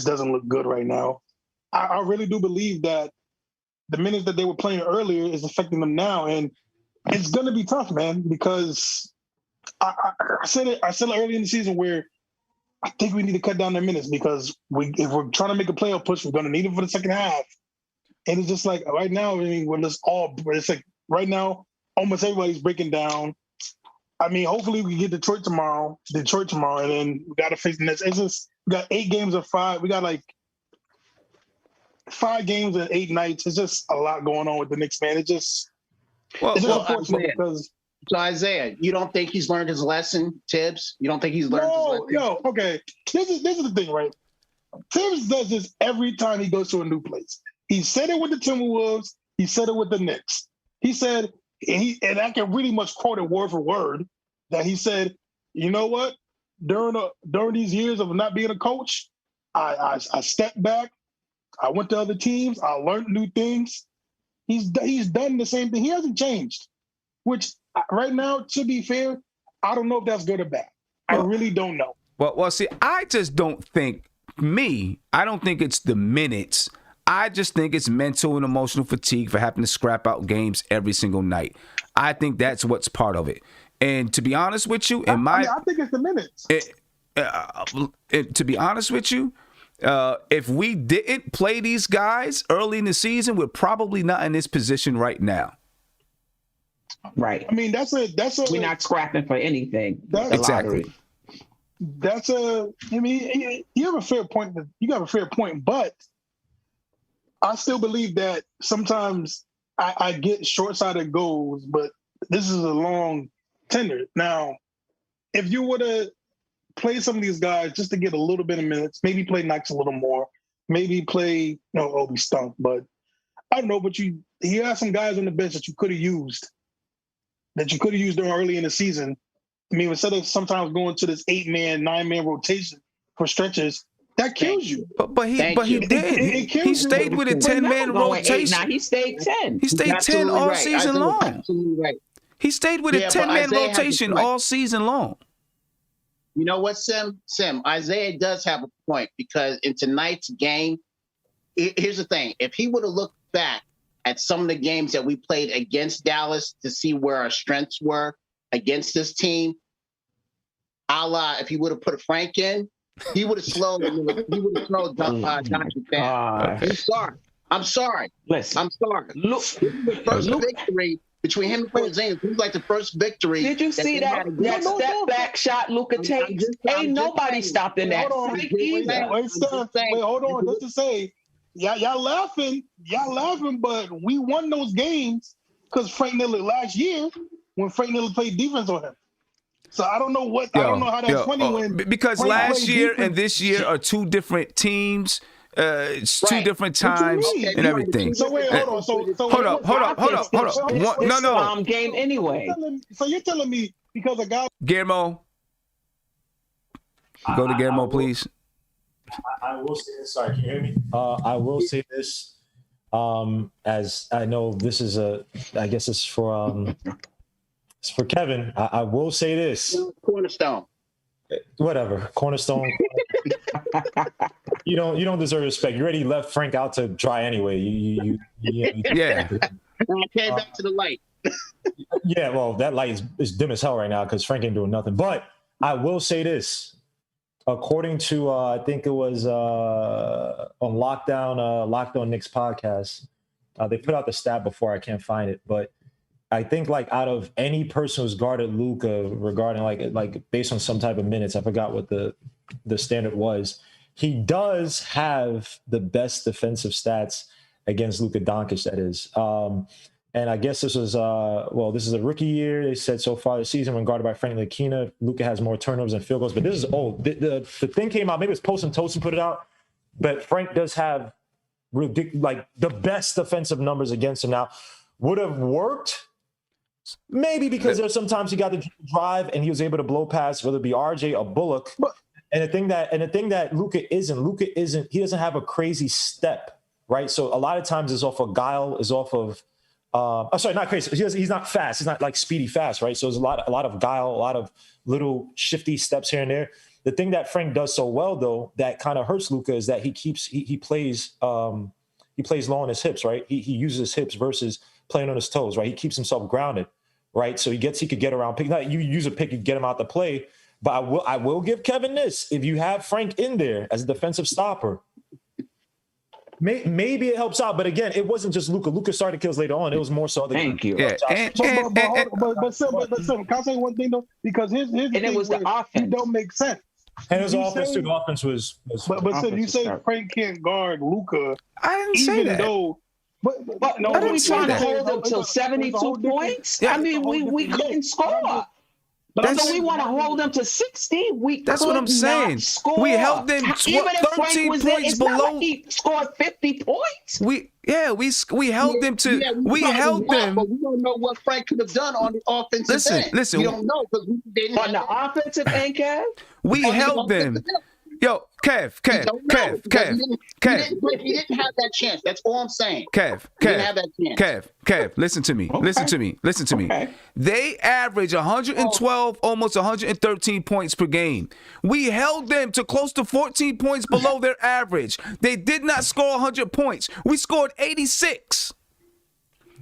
doesn't look good right now. I really do believe that the minutes that they were playing earlier is affecting them now, and it's going to be tough, man. Because I said it early in the season where I think we need to cut down their minutes because if we're trying to make a playoff push, we're going to need it for the second half. And it's just like right now, I mean, it's like right now, almost everybody's breaking down. I mean, hopefully we get Detroit tomorrow, and then we got to face the Nets. It's just, we got 8 games of 5. We got like 5 games in 8 nights. It's just a lot going on with the Knicks, man. It's unfortunate because. So Isaiah, you don't think he's learned his lesson, Tibbs? You don't think he's learned his lesson? Okay. This is the thing, right? Tibbs does this every time he goes to a new place. He said it with the Timberwolves. He said it with the Knicks. He said, and I can really much quote it word for word, that he said, you know what? During these years of not being a coach, I stepped back. I went to other teams. I learned new things. He's done the same thing. He hasn't changed, which right now, to be fair, I don't know if that's good or bad. I really don't know. Well, see, I just don't think I don't think it's the minutes. I just think it's mental and emotional fatigue for having to scrap out games every single night. I think that's what's part of it. And to be honest with you, I think it's the minutes. To be honest with you, if we didn't play these guys early in the season, we're probably not in this position right now. Right. I mean, we're not scrapping for anything. Exactly. You have a fair point. You got a fair point, but I still believe that sometimes I get short-sighted goals, but this is a long tender. Now, if you were to play some of these guys just to get a little bit of minutes, maybe play Knox a little more, maybe play, Obi stunk, but I don't know, but you have some guys on the bench that you could have used during early in the season. I mean, instead of sometimes going to this 8-man, 9-man rotation for stretches, that kills you. But he did. He stayed with a 10-man rotation. Now he stayed 10. He stayed 10 all season long. Absolutely right. He stayed with a 10-man rotation all season long. You know what, Sim? Isaiah does have a point because in tonight's game, here's the thing. If he would have looked back at some of the games that we played against Dallas to see where our strengths were against this team, a la if he would have put Frank in, he would have slowed Doncic down. I'm sorry. Listen. I'm sorry. Look, the first victory between him and Porzingis. It was like the first victory. Did you see that step back shot Luka takes? Ain't nobody stopping that. Wait, hold on. Just to say, y'all laughing, but we won those games because Frank Miller last year when Frank Miller played defense on him. So I don't know how that's funny because Frank last year defense. and this year are two different teams. It's two different times and everything. So wait, hold on. So hold up. No. Game anyway. So you're telling me because a guy Guillermo, go to Guillermo, please. I will say this. Sorry, can you hear me? I will say this. As I know, this is I guess it's for Kevin. I will say this. Cornerstone. Whatever, cornerstone. You don't deserve respect. You already left Frank out to dry anyway. Yeah. And I came back to the light. Yeah, well, that light is dim as hell right now because Frank ain't doing nothing. But I will say this. According to, I think it was on Locked On Knicks podcast, they put out the stat before. I can't find it. But I think like out of any person who's guarded Luka regarding like based on some type of minutes, I forgot what the standard was. He does have the best defensive stats against Luka Doncic, that is. And I guess this was, this is a rookie year. They said so far this season when guarded by Frank Ntilikina, Luka has more turnovers and field goals. But this is old. The thing came out, maybe it was Post and Toast and put it out, but Frank does have like the best defensive numbers against him. Now, would have worked maybe because there's sometimes he got the drive and he was able to blow past, whether it be RJ or Bullock. And the thing that Luka isn't, he doesn't have a crazy step, right? So a lot of times it's off of guile, is off of, not crazy. He's not fast. He's not like speedy fast, right? So there's a lot of guile, a lot of little shifty steps here and there. The thing that Frank does so well, though, that kind of hurts Luka is that he plays low on his hips, right? He uses his hips versus playing on his toes, right? He keeps himself grounded, right? So he could get around pick. Not you use a pick, you get him out the play. But I will give Kevin this: if you have Frank in there as a defensive stopper, maybe it helps out. But again, it wasn't just Luka. Luka started kills later on. It was more so. Thank you. But Sam, can I say one thing though? Because his and it was the offense. It don't make sense. And it was offense too. The offense was. But Sam, you say Frank can't guard Luka. I didn't say that. But no, I didn't try to hold him to 72 points. Yeah. I mean, we couldn't score. So we want to hold them to 60. That's what I'm saying. We held them 13 points below. He scored 50 points. We held them to. We held them. But we don't know what Frank could have done on the offensive end. Listen. We don't know because we didn't. On the offensive end, Kev? We held them. Yo, Kev. He didn't have that chance. That's all I'm saying. Kev. He didn't have that chance. Kev, listen to me. Okay. Listen to me. They average 112, almost 113 points per game. We held them to close to 14 points below their average. They did not score 100 points. We scored 86.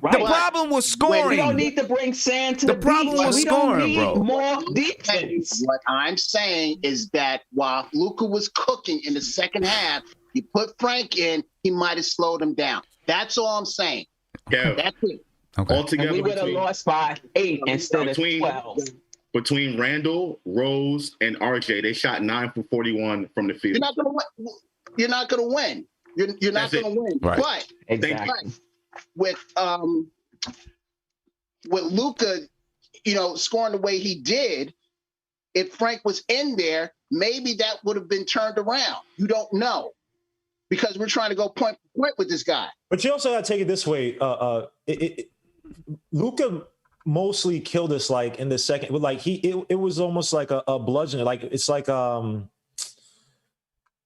Right. The problem was scoring. We don't need to bring sand to the problem beach. was scoring, bro. More defense. What I'm saying is that while Luka was cooking in the second half, you put Frank in, he might have slowed him down. That's all I'm saying. Yeah. That's it. Okay. Altogether, And we would have lost by 8 instead of 12. Between Randall, Rose, and RJ, they shot 9 for 41 from the field. You're not going to win. You're not going to win. Right. But Exactly. with Luka, scoring the way he did, if Frank was in there, maybe that would have been turned around. You don't know because we're trying to go point for point with this guy. But you also got to take it this way. Luka mostly killed us like in the second. Like it was almost like a bludgeon. Like it's like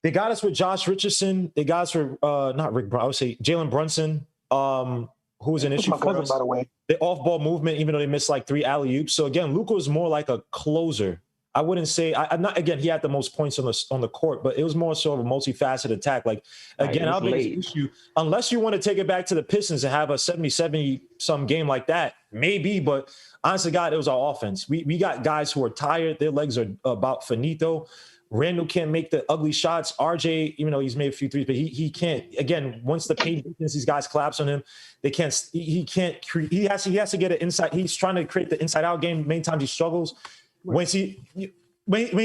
they got us with Josh Richardson. They got us with not Rick. I would say Jalen Brunson. Who was an issue for cousin, us. by the way. The off-ball movement, even though they missed like 3 alley-oops. So again, Luka was more like a closer. I wouldn't say I'm not. Again, he had the most points on the court, but it was more so of a multifaceted attack. Like again, our biggest issue, unless you want to take it back to the Pistons and have a 70 some game like that, maybe. But honestly, God, it was our offense. We got guys who are tired. Their legs are about finito. Randall can't make the ugly shots. RJ, even though he's made a few threes, but he can't. Again, once the paint defense, these guys collapse on him, they can't. He can't. He has to get it inside. He's trying to create the inside out game. Many times he struggles. When he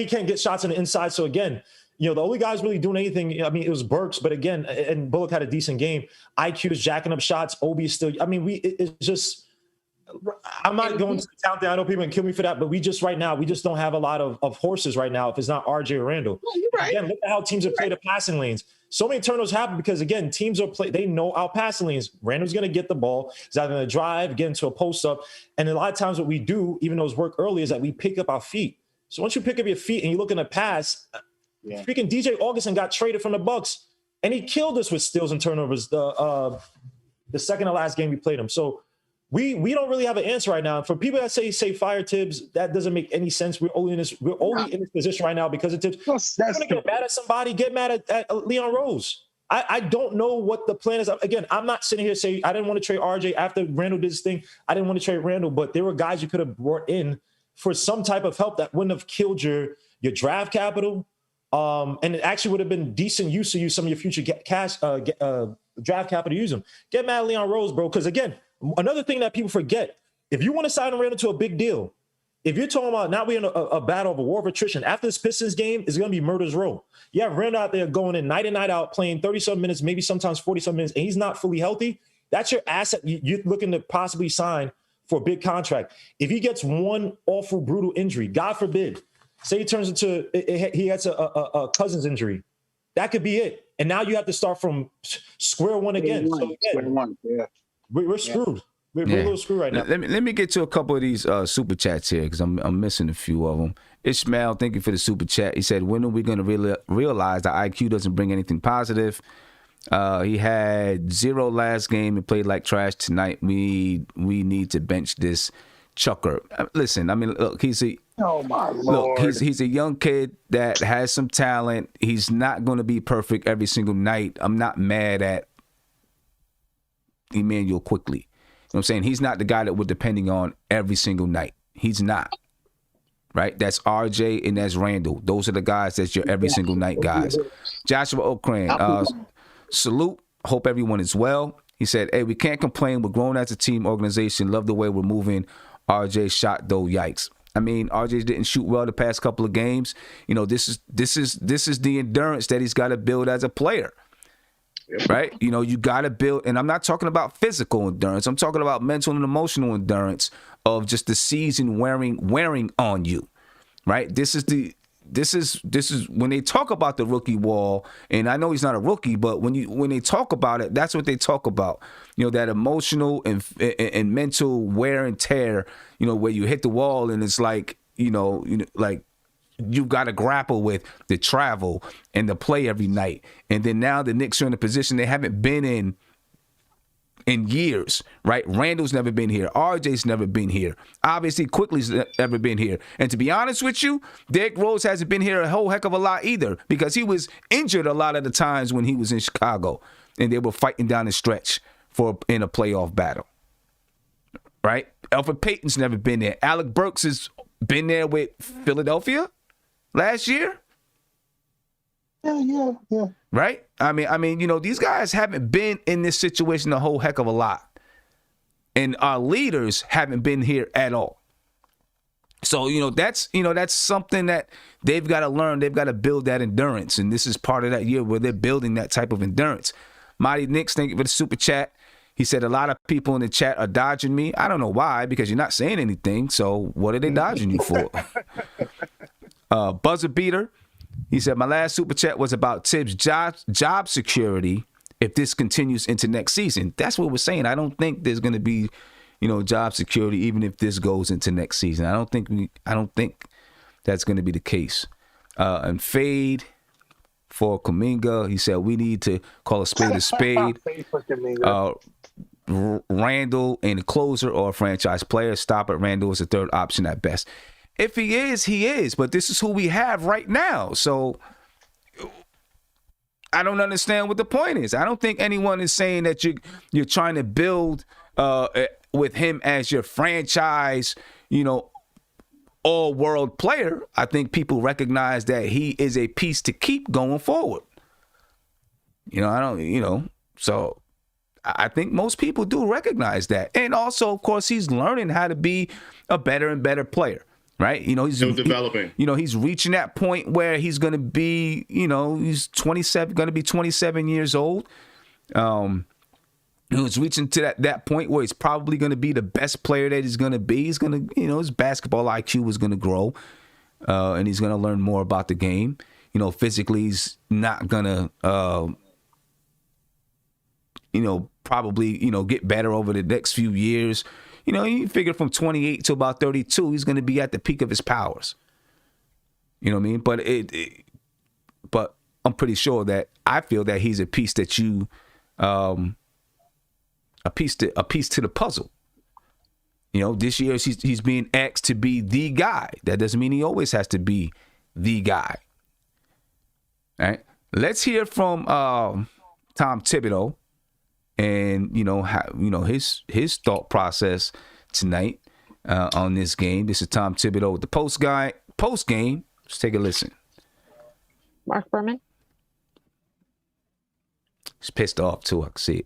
can't get shots on the inside. So again, the only guys really doing anything. I mean, it was Burks, but again, and Bullock had a decent game. IQ is jacking up shots. Obi is still. I mean, it's just. I'm not going to count down. I know people can kill me for that, but we just don't have a lot of horses right now if it's not RJ or Randall. Well, you're right. Again, look at how teams have played the passing lanes. So many turnovers happen because, again, teams they know our passing lanes. Randall's going to get the ball. He's either going to drive, get into a post-up. And a lot of times what we do, even though it's work early, is that we pick up our feet. So once you pick up your feet and you're looking to pass, freaking DJ Augustin got traded from the Bucks, and he killed us with steals and turnovers. the second to last game we played him. So we don't really have an answer right now. For people that say fire Tibbs, that doesn't make any sense. We're only in this position right now because of Tibbs. That's You're gonna get mad at somebody, get mad at Leon Rose. I don't know what the plan is. Again, I'm not sitting here saying I didn't want to trade RJ after Randall did his thing. I didn't want to trade Randall, but there were guys you could have brought in for some type of help that wouldn't have killed your draft capital. And it actually would have been decent use to use some of your future draft capital to use them. Get mad at Leon Rose, bro. Because again, another thing that people forget, if you want to sign Randall to a big deal, if you're talking about now we're in a battle of a war of attrition, after this Pistons game, it's going to be murder's row. You have Randall out there going in night and night out, playing 30-some minutes, maybe sometimes 40-some minutes, and he's not fully healthy. That's your asset you're looking to possibly sign for a big contract. If he gets one awful, brutal injury, God forbid, say he turns into he has a Cousins injury, that could be it. And now you have to start from square one again. Square one, yeah. We're screwed. We're a little screwed right now. Let me get to a couple of these super chats here because I'm missing a few of them. Ishmael, thank you for the super chat. He said, when are we going to realize that IQ doesn't bring anything positive? He had 0 last game and played like trash tonight. We need to bench this chucker. Listen, I mean, look, he's a young kid that has some talent. He's not going to be perfect every single night. I'm not mad at Emmanuel Quickly. You know what I'm saying? He's not the guy that we're depending on every single night. He's not. Right? That's RJ and that's Randall. Those are the guys that's your every single night guys. Joshua Okran, salute. Hope everyone is well. He said, hey, we can't complain. We're grown as a team organization. Love the way we're moving. RJ shot though. Yikes. I mean, RJ didn't shoot well the past couple of games. You know, this is the endurance that he's got to build as a player. Right? You know, you got to build, and I'm not talking about physical endurance. I'm talking about mental and emotional endurance of just the season wearing on you. Right? This is when they talk about the rookie wall, and I know he's not a rookie, but when they talk about it, that's what they talk about. You know, that emotional and mental wear and tear, you know, where you hit the wall and it's like, you know, like you've got to grapple with the travel and the play every night. And then now the Knicks are in a position they haven't been in years, right? Randall's never been here. RJ's never been here. Obviously, Quickly's never been here. And to be honest with you, Derrick Rose hasn't been here a whole heck of a lot either because he was injured a lot of the times when he was in Chicago and they were fighting down the stretch in a playoff battle, right? Elfrid Payton's never been there. Alec Burks has been there with Philadelphia last year. Yeah. Right? I mean, you know, these guys haven't been in this situation a whole heck of a lot. And our leaders haven't been here at all. So, that's something that they've got to learn. They've got to build that endurance. And this is part of that year where they're building that type of endurance. Mighty Knicks, thank you for the super chat. He said a lot of people in the chat are dodging me. I don't know why, because you're not saying anything. So what are they dodging you for? Buzzer Beater. He said, my last super chat was about Tibbs' job security if this continues into next season. That's what we're saying. I don't think there's going to be, job security even if this goes into next season. I don't think that's going to be the case. And Fade for Kuminga, he said, we need to call a spade. Randall and a closer or a franchise player. Stop at Randall is a third option at best. If he is, he is. But this is who we have right now. So I don't understand what the point is. I don't think anyone is saying that you're trying to build with him as your franchise, all-world player. I think people recognize that he is a piece to keep going forward. So I think most people do recognize that. And also, of course, he's learning how to be a better and better player. Right, he's still developing. He's reaching that point where he's going to be, he's 27, going to be 27 years old. He's reaching to that point where he's probably going to be the best player that he's going to be. He's going to, his basketball IQ is going to grow, and he's going to learn more about the game. Physically, he's not going to, probably, get better over the next few years. You figure from 28 to about 32, he's going to be at the peak of his powers. You know what I mean? But I'm pretty sure that I feel that he's a piece that you a piece to the puzzle. You know, this year he's being asked to be the guy. That doesn't mean he always has to be the guy. All right. Let's hear from Tom Thibodeau, and his thought process tonight on this game. This is Tom Thibodeau with the post game. Let's take a listen. Mark Berman. He's pissed off too. I can see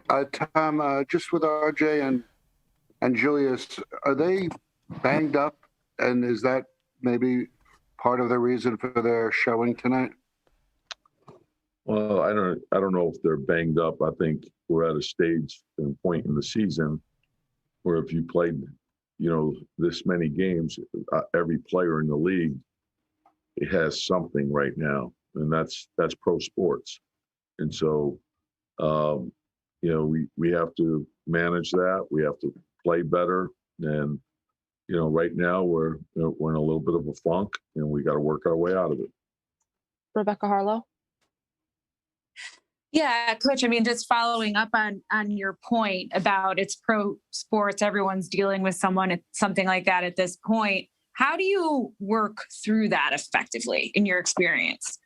it. Tom, just with RJ and Julius, are they banged up? And is that maybe part of the reason for their showing tonight? Well, I don't know if they're banged up. I think we're at a stage and point in the season where if you played, this many games, every player in the league, it has something right now, and that's pro sports. And so, we have to manage that. We have to play better. And, right now we're in a little bit of a funk, and we got to work our way out of it. Rebecca Harlow. Yeah, Coach, I mean, just following up on your point about it's pro sports, everyone's dealing with something like that at this point. How do you work through that effectively in your experience?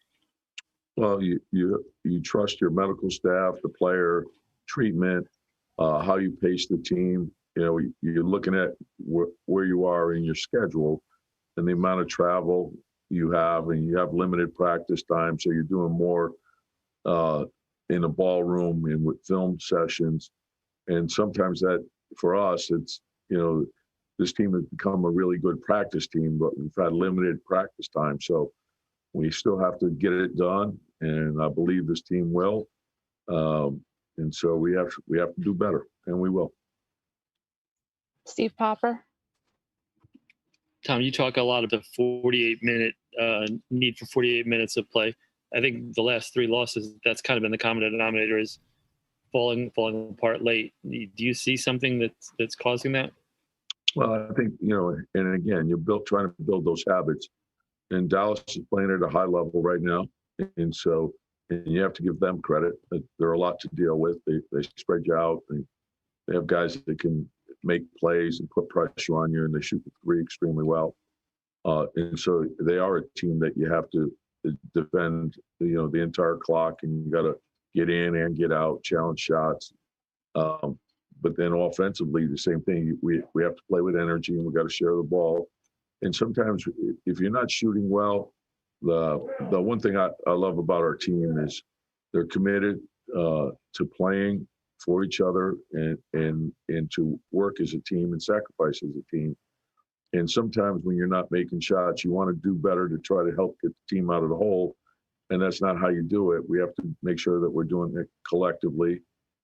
Well, you trust your medical staff, the player, treatment, how you pace the team. You're looking at where you are in your schedule and the amount of travel you have, and you have limited practice time. So you're doing more in a ballroom and with film sessions. And sometimes that, for us, it's, this team has become a really good practice team, but we've had limited practice time. So we still have to get it done, and I believe this team will. And so we have to do better, and we will. Steve Popper. Tom, you talk a lot about the 48-minute need for 48 minutes of play. I think the last three losses, that's kind of been the common denominator, is falling apart late. Do you see something that's causing that? Well, I think, and again, you're trying to build those habits. And Dallas is playing at a high level right now. And so you have to give them credit. There are a lot to deal with. They spread you out. They have guys that can make plays and put pressure on you, and they shoot the three extremely well. And so they are a team that you have to defend, the entire clock, and you got to get in and get out, challenge shots. But then offensively, the same thing. We have to play with energy, and we got to share the ball. And sometimes if you're not shooting well, the one thing I love about our team is they're committed to playing for each other and to work as a team and sacrifice as a team. And sometimes when you're not making shots, you want to do better to try to help get the team out of the hole. And that's not how you do it. We have to make sure that we're doing it collectively.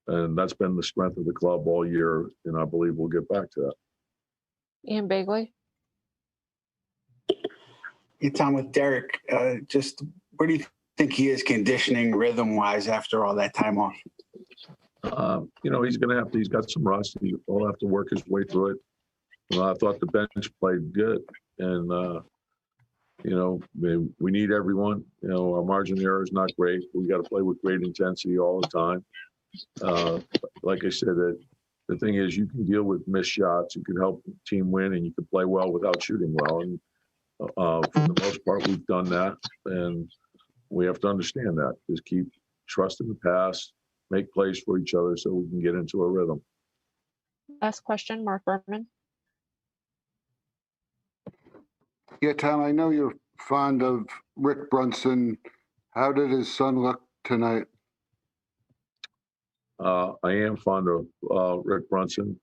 And that's been the strength of the club all year. And I believe we'll get back to that. Ian Begley. Yeah, Tom, with Derek, just where do you think he is conditioning rhythm-wise after all that time off? He's got some rust. He'll have to work his way through it. I thought the bench played good. And, we need everyone. Our margin of error is not great. We got to play with great intensity all the time. Like I said, the thing is, you can deal with missed shots. You can help the team win, and you can play well without shooting well. And for the most part, we've done that. And we have to understand that. Just keep trusting the pass, make plays for each other so we can get into a rhythm. Last question, Mark Berman. Yeah, Tom, I know you're fond of Rick Brunson. How did his son look tonight? I am fond of Rick Brunson,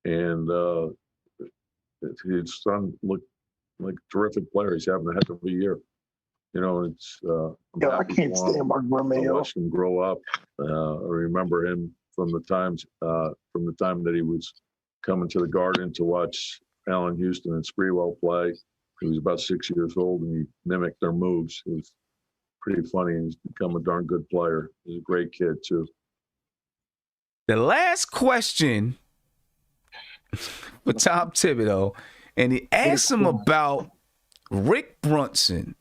and his son looked like a terrific player. He's having a heck of a year. I can't stand Mark Berman. I watched him grow up. I remember him from the time that he was coming to the Garden to watch Allen Houston and Sprewell play. He was about 6 years old, and he mimicked their moves. It was pretty funny, and he's become a darn good player. He's a great kid, too. The last question for Tom Thibodeau, and he asked him about Rick Brunson,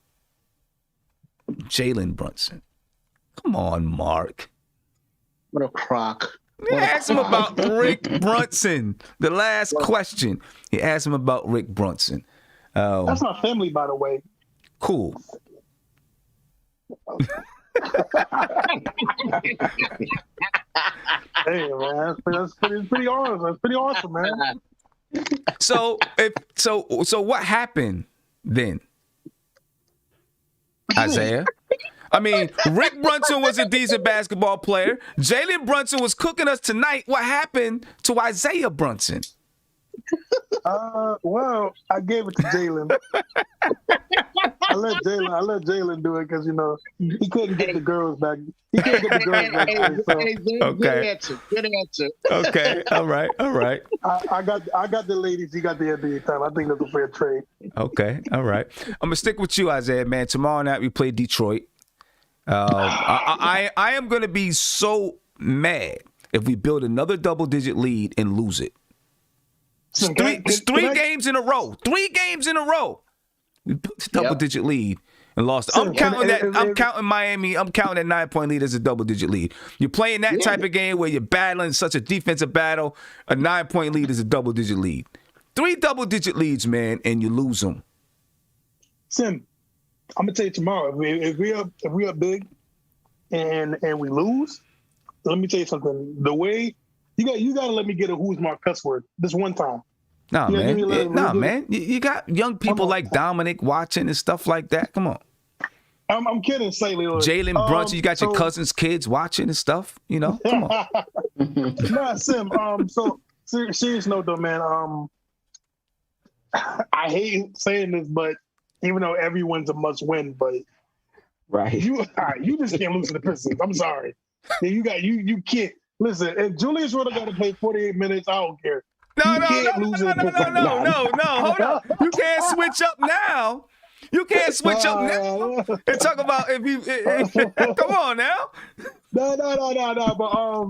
Jalen Brunson. Come on, Mark. What a crock. He asked him about Rick Brunson. The last question. He asked him about Rick Brunson. That's my family, by the way. Cool. Hey man, that's pretty awesome. That's pretty awesome, man. So what happened then, Isaiah? I mean, Rick Brunson was a decent basketball player. Jalen Brunson was cooking us tonight. What happened to Isaiah Brunson? Well, I gave it to Jalen. I let Jalen do it because he couldn't get the girls back. He couldn't get the girls back. Good answer. Okay, all right. I got the ladies. He got the NBA time. I think that's a fair trade. Okay, all right. I'm gonna stick with you, Isaiah. Man, tomorrow night we play Detroit. I am gonna be so mad if we build another double-digit lead and lose it. It's three games in a row. 3 games in a row. We built a double-digit lead and lost. I'm counting Miami. I'm counting that 9-point lead as a double-digit lead. You're playing that type of game where you're battling such a defensive battle. A 9-point lead is a double-digit lead. 3 double-digit leads, man, and you lose them. Sim, I'm gonna tell you tomorrow. If we up big, and we lose, let me tell you something. The way you gotta let me get a who's my cuss word this one time. Nah, man. You got young people like Dominic watching and stuff like that. Come on. I'm kidding slightly. Jalen Brunson, you got your cousin's kids watching and stuff. Come on. Nah, Sim. So serious note though, man. I hate saying this, but even though everyone's a must win, but you just can't lose to the Pistons. I'm sorry. You can't listen. If Julius Randle got to play 48 minutes, I don't care. No. Hold on. You can't switch up now. You can't switch up now and talk about if you. Come on now. No. But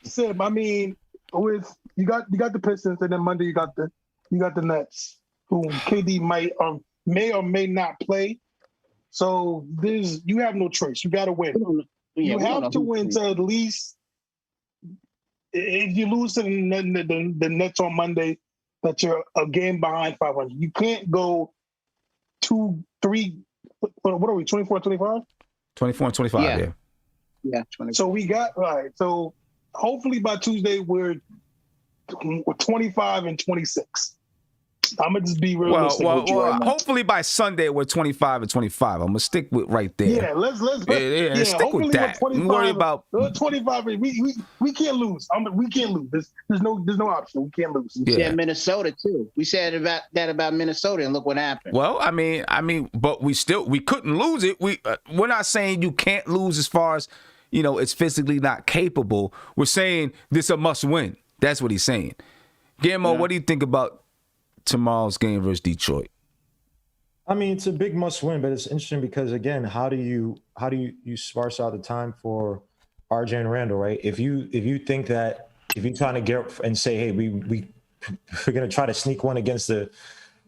Sim, I mean, with you got the Pistons, and then Monday you got the Nets, who KD may or may not play. So you have no choice. You got to win. You have to win to at least. If you lose to the Nets on Monday, that you're a game behind 500. You can't go 2, 3. What are we? 24, 25? 24 and 25. Yeah. 24. So we got So hopefully by Tuesday we're 25 and 26. I'm gonna just be realistic with you right now. Hopefully by Sunday we're 25 and 25. I'm gonna stick with right there. Yeah, let's stick with that. Don't worry about 25. We can't lose. We can't lose. There's no option. We can't lose. We said Minnesota too. We said about Minnesota, and look what happened. Well, I mean, but we couldn't lose it. We're not saying you can't lose as far as it's physically not capable. We're saying this a must win. That's what he's saying. Guillermo, what do you think about tomorrow's game versus Detroit? I mean, it's a big must win, but it's interesting because again, how do you sparse out the time for RJ and Randall, right? If you think that if you're trying to get and say, hey, we're gonna try to sneak one against the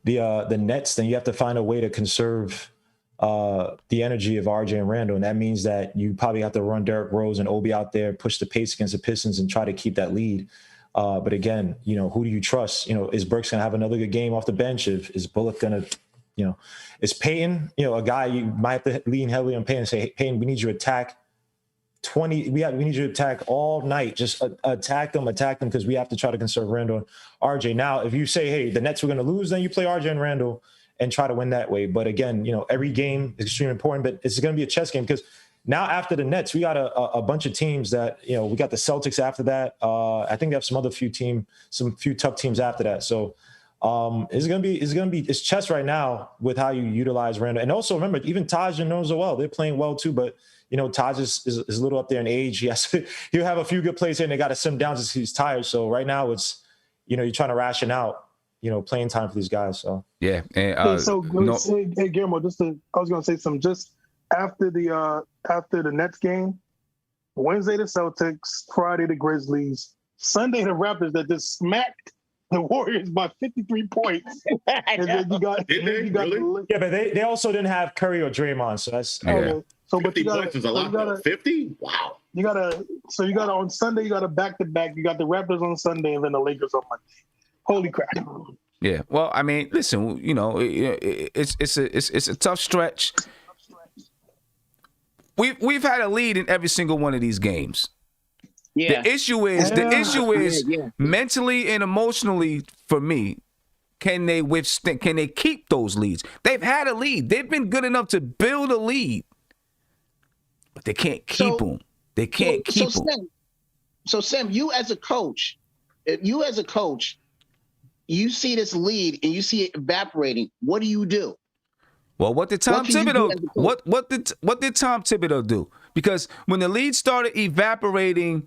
Nets, then you have to find a way to conserve the energy of RJ and Randall, and that means that you probably have to run Derrick Rose and Obi out there, push the pace against the Pistons, and try to keep that lead. But again, who do you trust? Is Burks going to have another good game off the bench? Is Bullock going to, is Payton, a guy you might have to lean heavily on Payton and say, hey, Payton, we need you to attack 20. We need you to attack all night. Just attack them because we have to try to conserve Randall and RJ. Now, if you say, hey, the Nets were going to lose, then you play RJ and Randall and try to win that way. But again, every game is extremely important, but it's going to be a chess game because now after the Nets, we got a bunch of teams that, we got the Celtics after that. I think they have some few tough teams after that. So it's chess right now with how you utilize Randall. And also remember, even Taj and Noah well, they're playing well too, but Taj is a little up there in age. Yes, he'll have a few good plays here and they got to sim down because he's tired. So right now it's, you're trying to ration out, playing time for these guys. So yeah. And, hey, Guillermo, I was going to say something just after the Nets game, Wednesday the Celtics, Friday the Grizzlies, Sunday the Raptors that just smacked the Warriors by 53 points. And then you got, Did they? Really? Yeah, but they also didn't have Curry or Draymond, so that's Okay. So, but 50 you gotta, points is a lot, you gotta, though. 50? Wow. you gotta on Sunday, you gotta back to back. You got the Raptors on Sunday and then the Lakers on Monday. Holy crap. Yeah. Well, I mean, listen, you know, it's a tough stretch. We've had a lead in every single one of these games. Yeah. The issue is mentally and emotionally for me, can they withstand, can they keep those leads? They've had a lead. They've been good enough to build a lead. But they can't keep them. They can't keep them. So Sam, you as a coach, you see this lead and you see it evaporating. What do you do? Well, what did Tom Thibodeau? What did Tom Thibodeau do? Because when the lead started evaporating,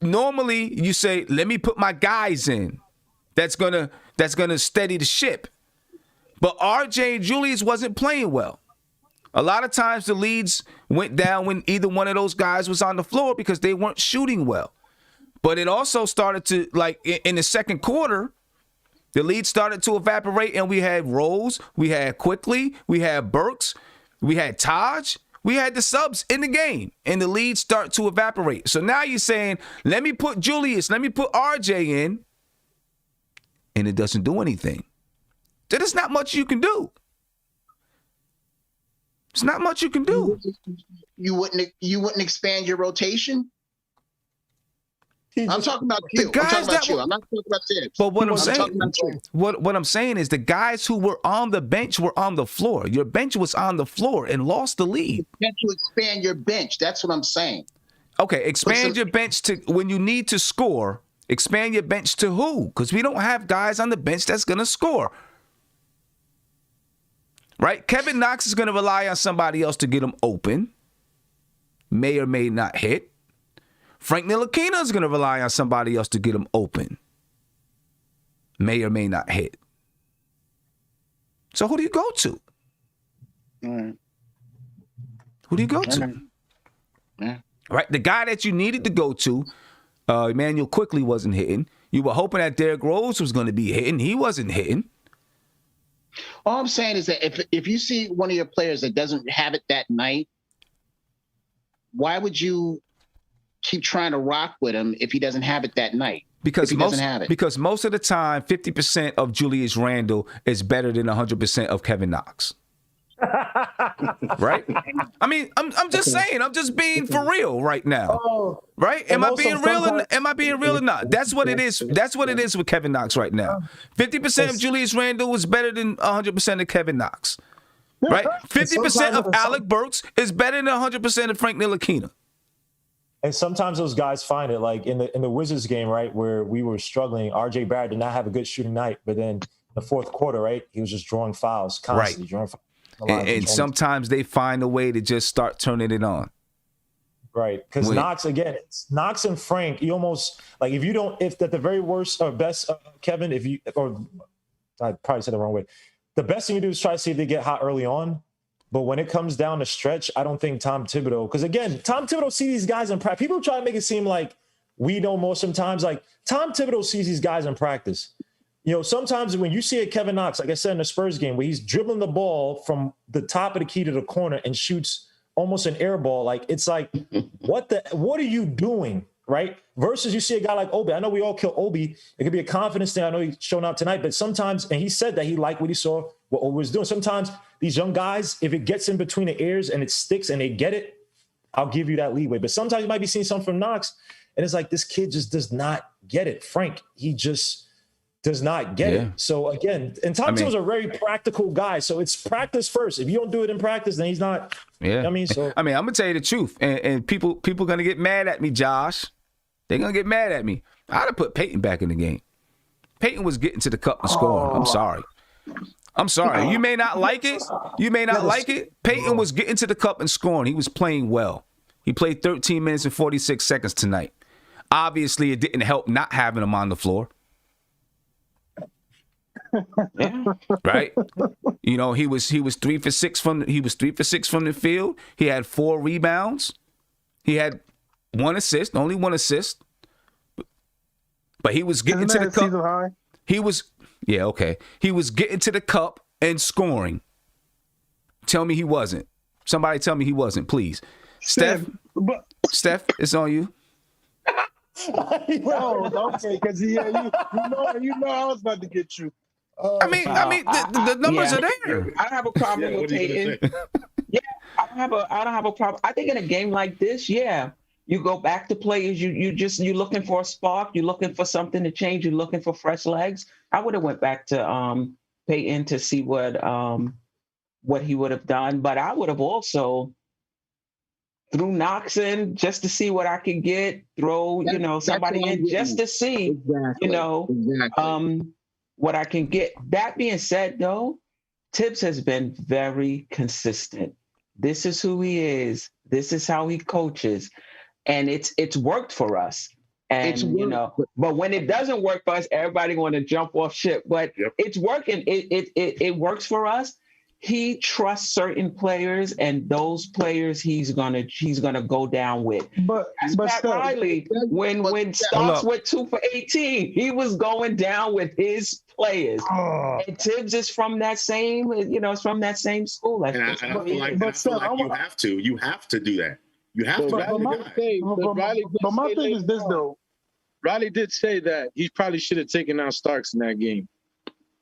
normally you say, "Let me put my guys in. That's gonna steady the ship." But RJ and Julius wasn't playing well. A lot of times the leads went down when either one of those guys was on the floor because they weren't shooting well. But it also started to, like, in the second quarter, the lead started to evaporate, and we had Rose, we had Quickly, we had Burks, we had Taj, we had the subs in the game, and the lead start to evaporate. So now you're saying, let me put Julius, let me put RJ in, and it doesn't do anything. There's not much you can do. There's not much you can do. You wouldn't expand your rotation? I'm talking about you. I'm talking about you. I'm not talking about Tibbs. But what I'm saying is the guys who were on the bench were on the floor. Your bench was on the floor and lost the lead. You have to expand your bench. That's what I'm saying. Okay, expand your bench to when you need to score. Expand your bench to who? Because we don't have guys on the bench that's going to score. Right? Kevin Knox is going to rely on somebody else to get him open. May or may not hit. Frank Ntilikina is going to rely on somebody else to get him open. May or may not hit. So who do you go to? Who do you go to? Right? The guy that you needed to go to, Emmanuel Quickly wasn't hitting. You were hoping that Derrick Rose was going to be hitting. He wasn't hitting. All I'm saying is that if you see one of your players that doesn't have it that night, why would you keep trying to rock with him if he doesn't have it that night? Because most of the time, 50% of Julius Randle is better than 100% of Kevin Knox. Right? I mean, I'm just saying. I'm just being for real right now. Right? Am I being real or not? That's what it is. That's what it is with Kevin Knox right now. 50% of Julius Randle is better than 100% of Kevin Knox. Right? 50% of Alec Burks is better than 100% of Frank Ntilikina. And sometimes those guys find it, like in the Wizards game, right, where we were struggling. RJ Barrett did not have a good shooting night, but then the fourth quarter, right, he was just drawing fouls constantly. Right. And sometimes they find a way to just start turning it on. Right. Because Knox and Frank, you almost, like, if at the very worst or best, Kevin, I probably said it the wrong way. The best thing you do is try to see if they get hot early on. But when it comes down to stretch, I don't think Tom Thibodeau, because again, Tom Thibodeau sees these guys in practice. People try to make it seem like we know more sometimes. Like, Tom Thibodeau sees these guys in practice. You know, sometimes when you see a Kevin Knox, like I said in the Spurs game, where he's dribbling the ball from the top of the key to the corner and shoots almost an air ball, like, it's like, what are you doing, right? Versus you see a guy like Obi. I know we all kill Obi. It could be a confidence thing. I know he's shown out tonight, but sometimes, and he said that he liked what he saw, what Obi was doing. Sometimes these young guys, if it gets in between the ears and it sticks and they get it, I'll give you that leeway. But sometimes you might be seeing something from Knox, and it's like, this kid just does not get it. Frank, he just does not get it. So again, and Tom Thibodeau's a very practical guy. So it's practice first. If you don't do it in practice, then he's not. Yeah. You know what I mean, I'm gonna tell you the truth, and people gonna get mad at me, Josh. They're gonna get mad at me. I'd have put Peyton back in the game. Peyton was getting to the cup and scoring. I'm sorry. You may not like it. Peyton was getting to the cup and scoring. He was playing well. He played 13 minutes and 46 seconds tonight. Obviously, it didn't help not having him on the floor. Right? You know, he was 3 for 6 from the field. He had 4 rebounds. He had 1 assist, only 1 assist. But he was getting to the cup. Season high? He was He was getting to the cup and scoring. Tell me he wasn't. Somebody tell me he wasn't, please. Steph, it's on you. Oh, okay, because you know I was about to get you. I mean, the numbers are there. I don't have a problem with Peyton. Yeah, I don't have a problem. I think in a game like this, you go back to players. You're looking for a spark. You're looking for something to change. You're looking for fresh legs. I would have went back to Peyton to see what he would have done, but I would have also threw Knox in just to see what I could get. Throw somebody in just to see what I can get. That being said, though, Tibbs has been very consistent. This is who he is. This is how he coaches, and it's worked for us. And but when it doesn't work for us, everybody want to jump off ship. But it's working. It works for us. He trusts certain players, and those players he's gonna go down with. But Pat Riley, when Starks went 2 for 18, he was going down with his players. And Tibbs is from that same, it's from that same school. I feel like you have to do that. You have to. But my thing is this though. Riley did say that he probably should have taken out Starks in that game.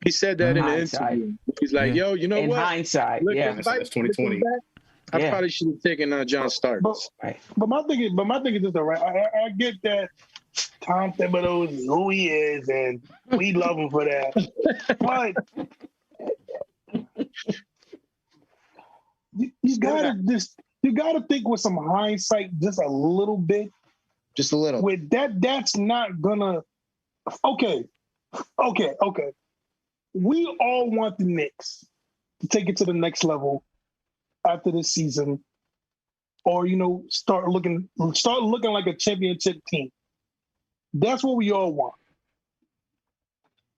He said that in the interview. He's like, "Yo, you know what? In hindsight, that's 2020. I probably should have taken out John Starks." But my thing is this, though, right? I get that Tom Thibodeau is who he is, and we love him for that. But you gotta think with some hindsight, just a little bit. Just a little. With that's not gonna. Okay. We all want the Knicks to take it to the next level after this season, or start looking like a championship team. That's what we all want.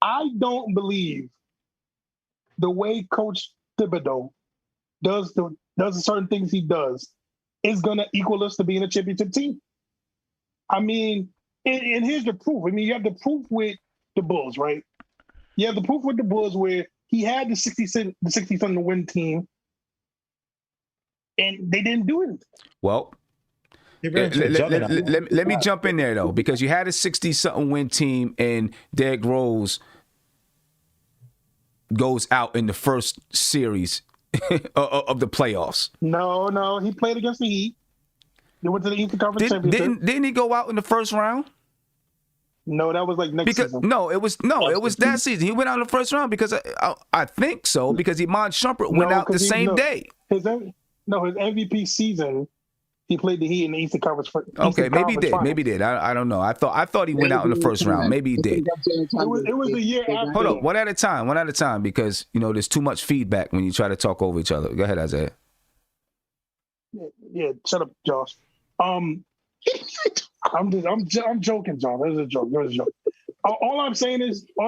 I don't believe the way Coach Thibodeau does the certain things he does is gonna equal us to being a championship team. I mean, and here's the proof. I mean, you have the proof with the Bulls, right? You have the proof with the Bulls where he had the 60-something to win team, and they didn't do it. Well, let me jump in there, though, because you had a 60-something win team, and Derrick Rose goes out in the first series of the playoffs. No, he played against the Heat. They went to the Eastern Conference Championship. Didn't he go out in the first round? No, that was like next season. It was that season. He went out in the first round because I think so, because Iman Shumpert went out the same day. His MVP season, he played the Heat in the Eastern Conference. Okay, maybe he did. Maybe he did. I don't know. I thought he went out in the first round. Maybe he did. It was the year after. Hold up, one at a time, because there's too much feedback when you try to talk over each other. Go ahead, Isaiah. Yeah, shut up, Josh. I'm joking, John. There's a joke. All I'm saying is, I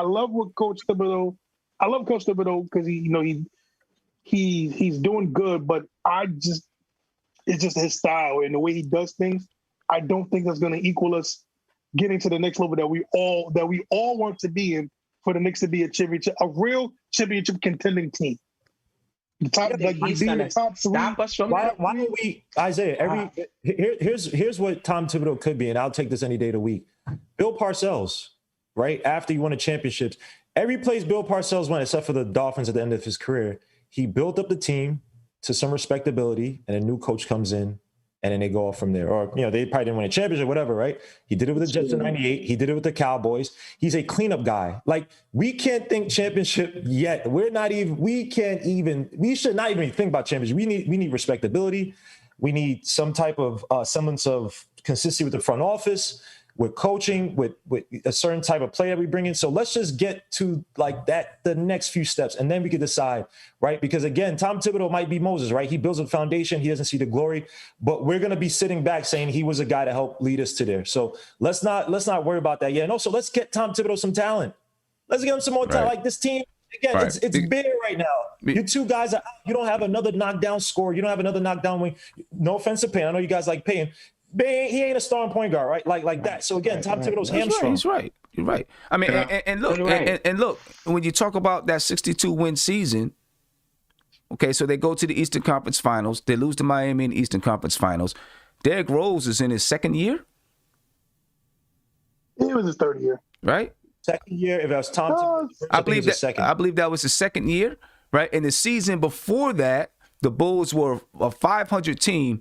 love what Coach Thibodeau. I love Coach Thibodeau because he's doing good, but it's just his style and the way he does things. I don't think that's going to equal us getting to the next level that we all want to be in for the Knicks to be a real championship contending team. Stop us from why don't we, Isaiah? Here's what Tom Thibodeau could be, and I'll take this any day of the week. Bill Parcells, right after he won the championships, every place Bill Parcells went, except for the Dolphins at the end of his career, he built up the team to some respectability, and a new coach comes in, and then they go off from there. Or, they probably didn't win a championship, whatever, right? He did it with the Jets in '98. He did it with the Cowboys. He's a cleanup guy. Like, we can't think championship yet. We should not even think about championship. We need respectability. We need some type of semblance of consistency with the front office, with coaching, with a certain type of play that we bring in. So let's just get to like that, the next few steps, and then we can decide, right? Because again, Tom Thibodeau might be Moses, right? He builds a foundation. He doesn't see the glory, but we're going to be sitting back saying he was a guy to help lead us to there. So let's not worry about that yet. And also let's get Tom Thibodeau some talent. Let's get him some more talent. Like this team, again, it's bare right now. You two guys are out. You don't have another knockdown scorer. You don't have another knockdown wing. No offense to Payne. I know you guys like Payne. he ain't a starting point guard, right? Like that. So again, Tom Thibodeau's hamstrung. He's right. You're right. I mean, and look, and look, when you talk about that 62-win season, okay, so they go to the Eastern Conference Finals. They lose to Miami in the Eastern Conference Finals. Derrick Rose is in his second year. It was his third year. Right? Second year. If that was Tom Thibodeau, I believe that was his second year, right? And the season before that, the Bulls were a 500 team.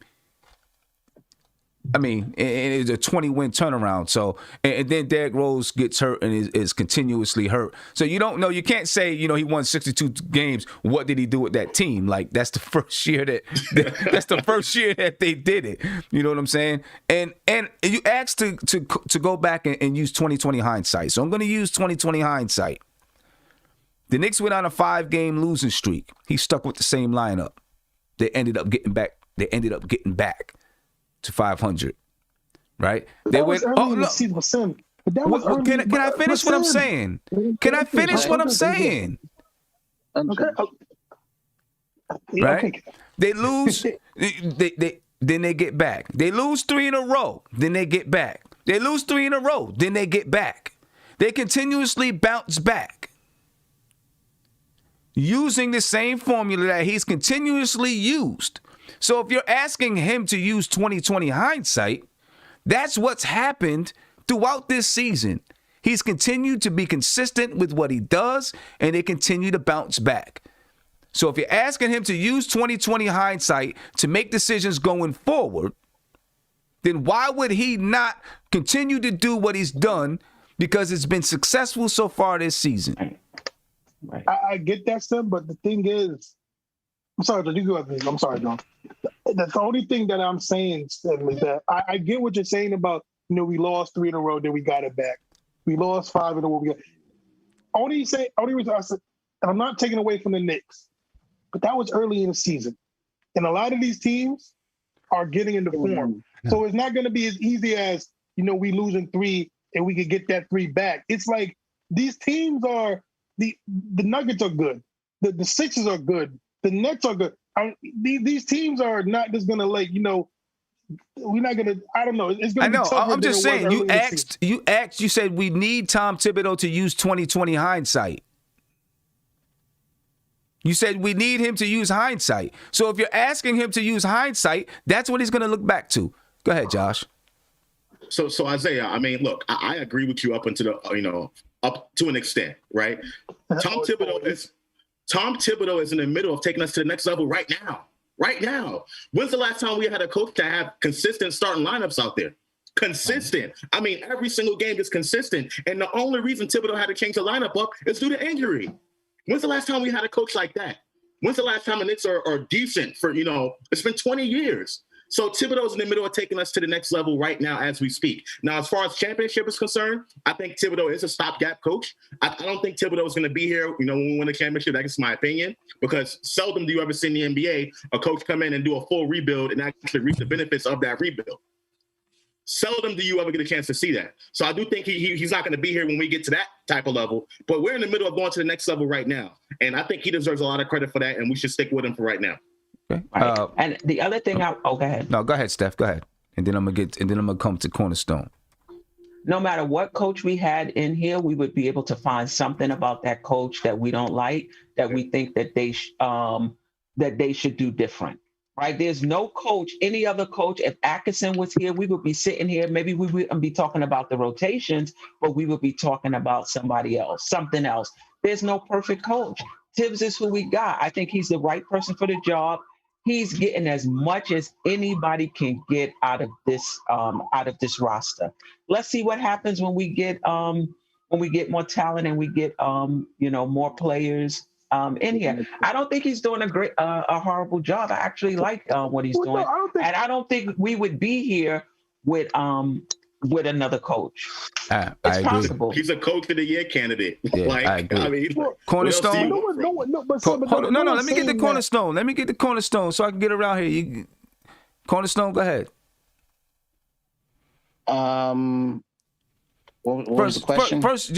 I mean, and it's a 20-win turnaround. So, and then Derrick Rose gets hurt and is continuously hurt. So you don't know. You can't say, he won 62 games. What did he do with that team? Like, that's the first year that's the first year that they did it. You know what I'm saying? And you asked to go back and use 2020 hindsight. So I'm going to use 2020 hindsight. The Knicks went on a 5-game losing streak. He stuck with the same lineup. They ended up getting back to 500, right? They went. Oh, look. Can I finish what I'm saying? Can I finish what I'm saying? Okay. Right? They lose. Then they get back. They lose 3 in a row. Then they get back. They lose 3 in a row. Then they get back. They continuously bounce back, using the same formula that he's continuously used. So if you're asking him to use 2020 hindsight, that's what's happened throughout this season. He's continued to be consistent with what he does, and they continue to bounce back. So if you're asking him to use 2020 hindsight to make decisions going forward, then why would he not continue to do what he's done? Because it's been successful so far this season. Right. I get that, Sam, but the thing is, I'm sorry, John. You go ahead. I'm sorry, John. That's the only thing that I'm saying, Sam, is that I get what you're saying about, we lost 3 in a row, then we got it back. We lost 5 in a row. Only reason I said, and I'm not taking away from the Knicks, but that was early in the season. And a lot of these teams are getting into form. So it's not going to be as easy as, we losing 3 and we could get that 3 back. It's like these teams are, the Nuggets are good. The Sixers are good. The Nets are good. These teams are not just going to we're not going to, I don't know. It's going to be tougher. I'm just saying, you said we need Tom Thibodeau to use 2020 hindsight. You said we need him to use hindsight. So if you're asking him to use hindsight, that's what he's going to look back to. Go ahead, Josh. So Isaiah, I mean, look, I agree with you up until up to an extent, right? Tom Thibodeau is in the middle of taking us to the next level right now. Right now. When's the last time we had a coach to have consistent starting lineups out there? Consistent. I mean, every single game is consistent. And the only reason Thibodeau had to change the lineup up is due to injury. When's the last time we had a coach like that? When's the last time the Knicks are decent for, it's been 20 years. So Thibodeau's in the middle of taking us to the next level right now as we speak. Now, as far as championship is concerned, I think Thibodeau is a stopgap coach. I don't think Thibodeau is going to be here, when we win the championship. That's my opinion, because seldom do you ever see in the NBA a coach come in and do a full rebuild and actually reap the benefits of that rebuild. Seldom do you ever get a chance to see that. So I do think he's not going to be here when we get to that type of level, but we're in the middle of going to the next level right now. And I think he deserves a lot of credit for that, and we should stick with him for right now. Okay. Right. And the other thing, go ahead. No, go ahead, Steph. Go ahead, and then I'm gonna come to Cornerstone. No matter what coach we had in here, we would be able to find something about that coach that we don't like, that we think that they should do different. Right? There's no coach, any other coach. If Atkinson was here, we would be sitting here. Maybe we wouldn't be talking about the rotations, but we would be talking about somebody else, something else. There's no perfect coach. Tibbs is who we got. I think he's the right person for the job. He's getting as much as anybody can get out of this roster. Let's see what happens when we get more talent and we get more players in here. I don't think he's doing a horrible job. I actually like what he's doing, and I don't think we would be here with another coach. I agree. Possible. He's a coach of the year candidate. Yeah, I agree. Cornerstone. Let me get the Cornerstone. Let me get the Cornerstone so I can get around here. Cornerstone, go ahead. What was the question? First,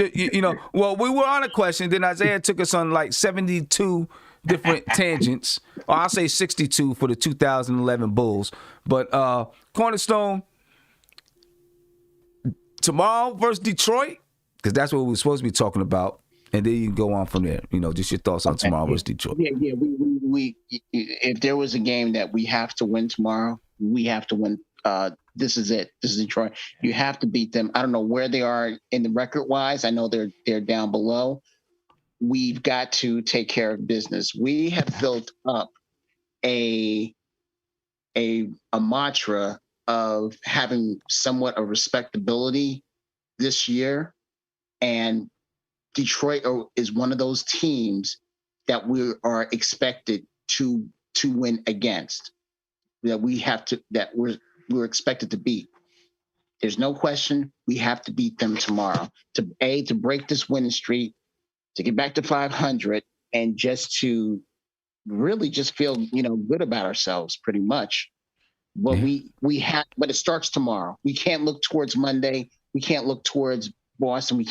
well, we were on a question. Then Isaiah took us on like 72 different tangents. Or I'll say 62 for the 2011 Bulls. But Cornerstone, tomorrow versus Detroit, because that's what we're supposed to be talking about, and then you can go on from there. Just your thoughts on tomorrow versus Detroit. Yeah. We if there was a game that we have to win tomorrow, we have to win. This is it. This is Detroit. You have to beat them. I don't know where they are in the record wise. I know they're down below. We've got to take care of business. We have built up a mantra of having somewhat of respectability this year, and Detroit is one of those teams that we are expected to win against. That we're expected to beat. There's no question we have to beat them tomorrow to break this winning streak, to get back to 500, and just to really just feel good about ourselves pretty much. But but it starts tomorrow. We can't look towards Monday. We can't look towards Boston.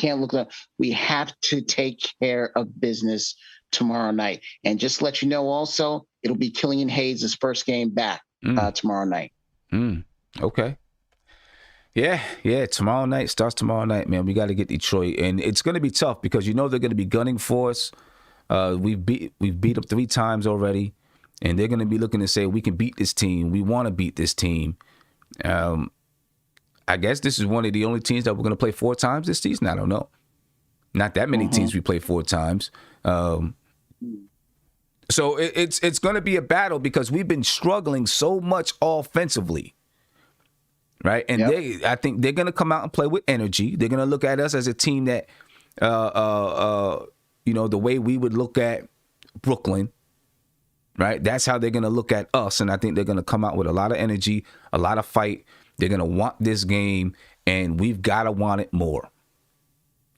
We have to take care of business tomorrow night. And just to let you know also, it'll be Killian Hayes' first game back tomorrow night. Okay. Yeah. Tomorrow night starts tomorrow night, man. We got to get Detroit, and it's going to be tough because they're going to be gunning for us. We've beat up 3 times already, and they're going to be looking to say we can beat this team. We want to beat this team. I guess this is one of the only teams that we're going to play 4 times this season. I don't know. Not that many teams we play 4 times. So it's going to be a battle because we've been struggling so much offensively. Right. And I think they're going to come out and play with energy. They're going to look at us as a team that, the way we would look at Brooklyn. Right. That's how they're going to look at us. And I think they're going to come out with a lot of energy, a lot of fight. They're going to want this game, and we've got to want it more.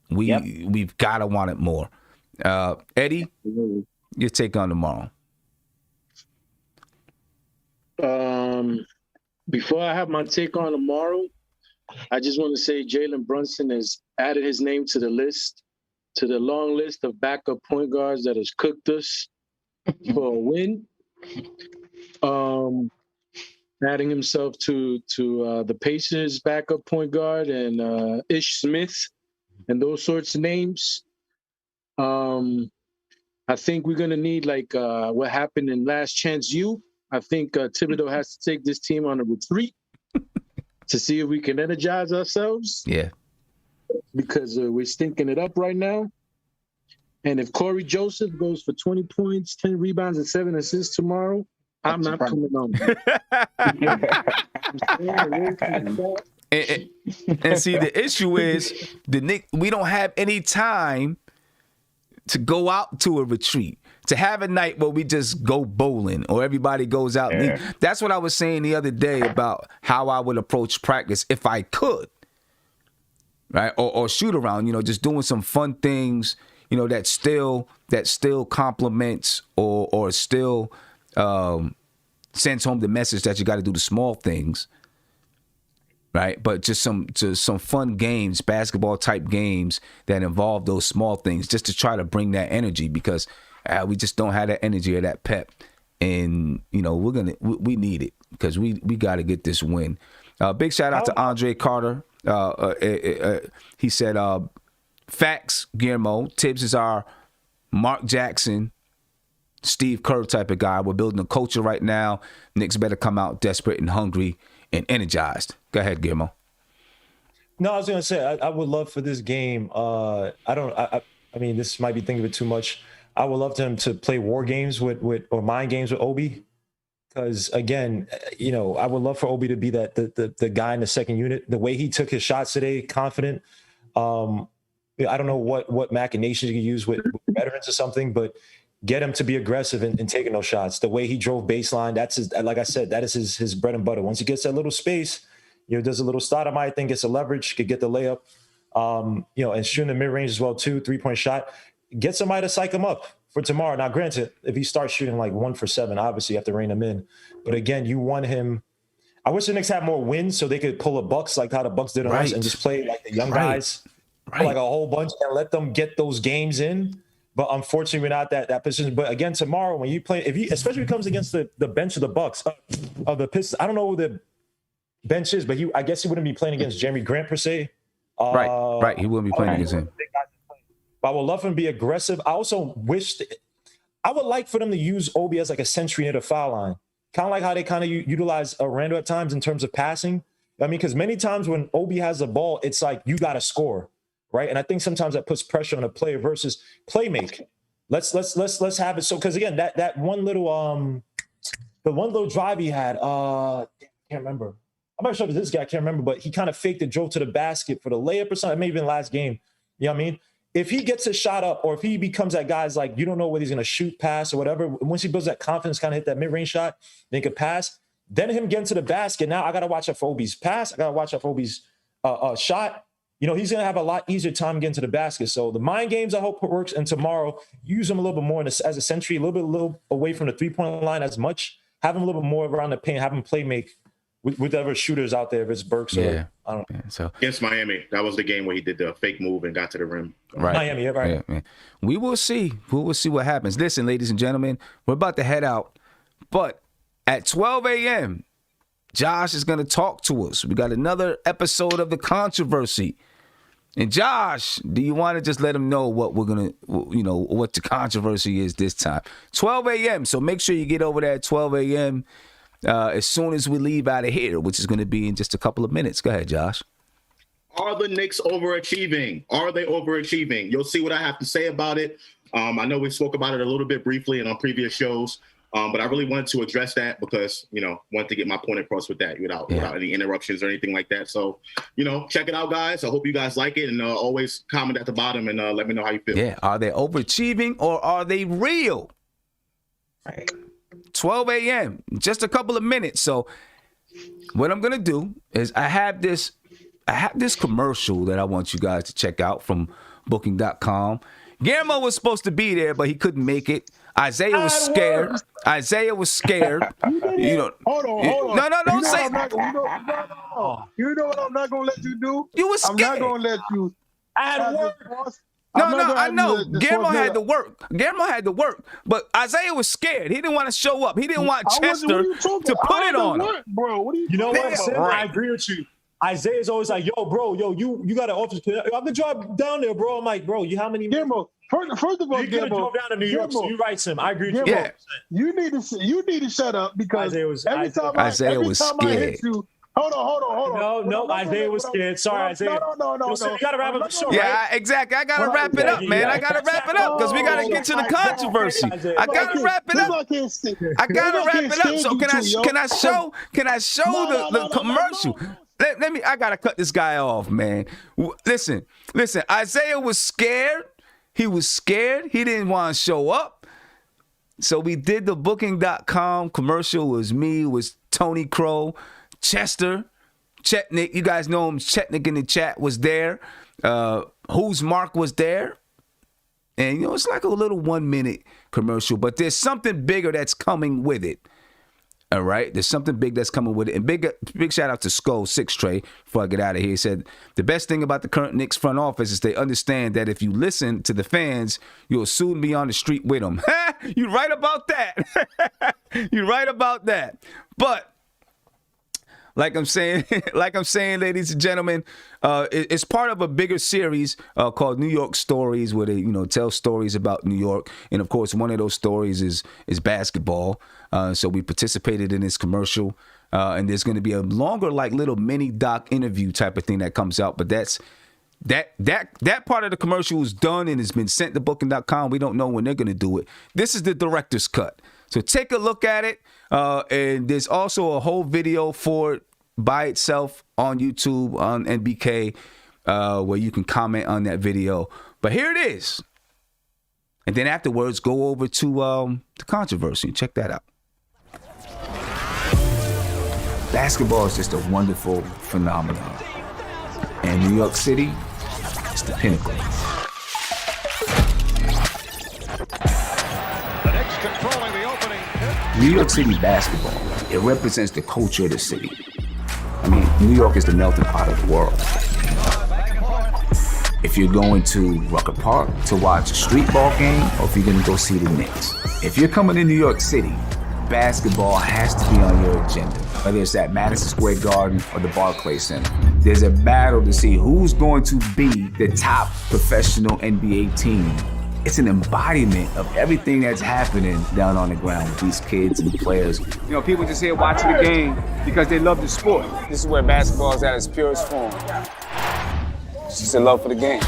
We've got to want it more. Eddie, your take on tomorrow. Before I have my take on tomorrow, I just want to say Jalen Brunson has added his name to the long list of backup point guards that has cooked us for a win. Adding himself to the Pacers backup point guard and Ish Smith and those sorts of names. I think we're going to need what happened in Last Chance U. I think Thibodeau has to take this team on a retreat to see if we can energize ourselves. Yeah. Because we're stinking it up right now. And if Corey Joseph goes for 20 points, 10 rebounds, and 7 assists tomorrow, I'm not coming on. And see, the issue is the Knicks, we don't have any time to go out to a retreat, to have a night where we just go bowling or everybody goes out. Yeah. That's what I was saying the other day about how I would approach practice if I could, right? Or shoot around, just doing some fun things, that still complements or still sends home the message that you got to do the small things, right? But just some fun games, basketball type games that involve those small things, just to try to bring that energy because we just don't have that energy or that pep, and we need it because we got to get this win. Big shout out to Andre Carter. He said, "Facts, Guillermo. Tibbs is our Mark Jackson, Steve Kerr type of guy. We're building a culture right now. Knicks better come out desperate and hungry and energized." Go ahead, Guillermo. No, I was going to say, I would love for this game. I mean, this might be thinking of it too much. I would love him to play war games or mind games with Obi. Because again, I would love for Obi to be the guy in the second unit. The way he took his shots today, confident. I don't know what machinations you can use with veterans or something, but get him to be aggressive in taking those shots. The way he drove baseline, that's his, like I said, that is his bread and butter. Once he gets that little space, does a little stoudemire thing, gets a leverage, could get the layup, and shooting the mid-range as well too, 3-point shot. Get somebody to psych him up for tomorrow. Now, granted, if he starts shooting like 1 for 7, obviously you have to rein him in. But again, you want him. I wish the Knicks had more wins so they could pull a Bucks like how the Bucks did on us and just play like the young guys, like a whole bunch, and let them get those games in. But unfortunately, we're not that position. But again, tomorrow when you play, especially if he comes against the bench of the Bucks, of the Pistons, I don't know who the bench is, but I guess he wouldn't be playing against Jeremy Grant per se. Right. He wouldn't be playing against him. But I would love him to be aggressive. I also wish I would like for them to use Obi as like a sentry near the foul line. Kind of like how they kind of utilize Randall at times in terms of passing. I mean, because many times when Obi has the ball, it's like you got to score, right? And I think sometimes that puts pressure on a player versus play make. Let's have it. So because again, that one little the one little drive he had, I can't remember. I'm not sure if this guy, I can't remember, but he kind of faked it, drove to the basket for the layup or something. It may have been last game. You know what I mean? If he gets a shot up, or if he becomes that guy's like, you don't know whether he's going to shoot, pass, or whatever, once he builds that confidence, kind of hit that mid-range shot, then he could pass, then him getting to the basket, now I got to watch out for Obi's pass. I got to watch out for Obi's shot. You know, he's going to have a lot easier time getting to the basket. So the mind games, I hope it works. And tomorrow, use him a little bit more as a sentry, a little away from the three-point line as much. Have him a little bit more around the paint. Have him play make with whatever shooters out there, if it's Burks or I don't know. So against Miami, that was the game where he did the fake move and got to the rim. Right. Miami, yeah, right. Yeah. We will see. We will see what happens. Listen, ladies and gentlemen, we're about to head out. But at 12 a.m., Josh is going to talk to us. We got another episode of The Controversy. And Josh, do you want to just let him know what we're going to, you know, what the controversy is this time? 12 a.m. So make sure you get over there at 12 a.m. As soon as we leave out of here, which is going to be in just a couple of minutes. Go ahead, Josh. Are the Knicks overachieving? Are they overachieving? You'll see what I have to say about it. I know we spoke about it a little bit briefly and on previous shows, but I really wanted to address that because, you know, wanted to get my point across with that without any interruptions or anything like that. So, you know, check it out, guys. I hope you guys like it, and always comment at the bottom and let me know how you feel. Yeah, are they overachieving or are they real? Right. 12 a.m., just a couple of minutes. So what I'm going to do is I have this commercial that I want you guys to check out from booking.com. Guillermo was supposed to be there, but he couldn't make it. Isaiah was scared. You know. Hold on. No, don't say You know what I'm not going to let you do? You were scared. I'm not going to let you. No, I know. Guillermo had to work. But Isaiah was scared. He didn't want to show up. He didn't want Chester to put it on him. Bro, what are you know what, Sim? Right. I agree with you. Isaiah's always like, you got an office. I'm gonna drive down there, bro. I'm like, bro, how many? Guillermo, first of all, you could have drove down to New York, so you're right, Sim. I agree with you. Yeah. You need to shut up because every time I hit you. Hold on. No, Isaiah was scared. Sorry, Isaiah. No. So you gotta wrap up the show, Yeah, right? exactly. I gotta wrap it up, man. I gotta wrap it up because we gotta get to the controversy. I gotta wrap it up. So can I show the commercial? Let me. I gotta cut this guy off, man. Listen. Isaiah was scared. He was scared. He didn't want to show up. So we did the booking.com commercial. It was me. It was Tony Crow. Chester, Chetnik, you guys know him. Chetnik in the chat was there. Who's Mark was there. And, you know, it's like a little 1 minute commercial, but there's something bigger that's coming with it. All right? There's something big that's coming with it. And big shout out to Skull 6 Trey before I get out of here. He said, the best thing about the current Knicks front office is they understand that if you listen to the fans, you'll soon be on the street with them. You're right about that. You're right about that. But like I'm saying, ladies and gentlemen, it's part of a bigger series called New York Stories, where they, you know, tell stories about New York, and of course, one of those stories is basketball. So we participated in this commercial, and there's going to be a longer, like little mini doc interview type of thing that comes out. But that part of the commercial is done and has been sent to booking.com. We don't know when they're going to do it. This is the director's cut. So take a look at it. And there's also a whole video for it by itself on YouTube, on NBK, where you can comment on that video. But here it is. And then afterwards, go over to the controversy and check that out. Basketball is just a wonderful phenomenon. And New York City is the pinnacle. The Knicks controlling the opening. New York City basketball, it represents the culture of the city. I mean, New York is the melting pot of the world. If you're going to Rucker Park to watch a street ball game, or if you're going to go see the Knicks. If you're coming to New York City, basketball has to be on your agenda, whether it's at Madison Square Garden or the Barclays Center. There's a battle to see who's going to be the top professional NBA team. It's an embodiment of everything that's happening down on the ground with these kids and players. You know, people just here watching the game because they love the sport. This is where basketball is at its purest form. It's just a love for the game.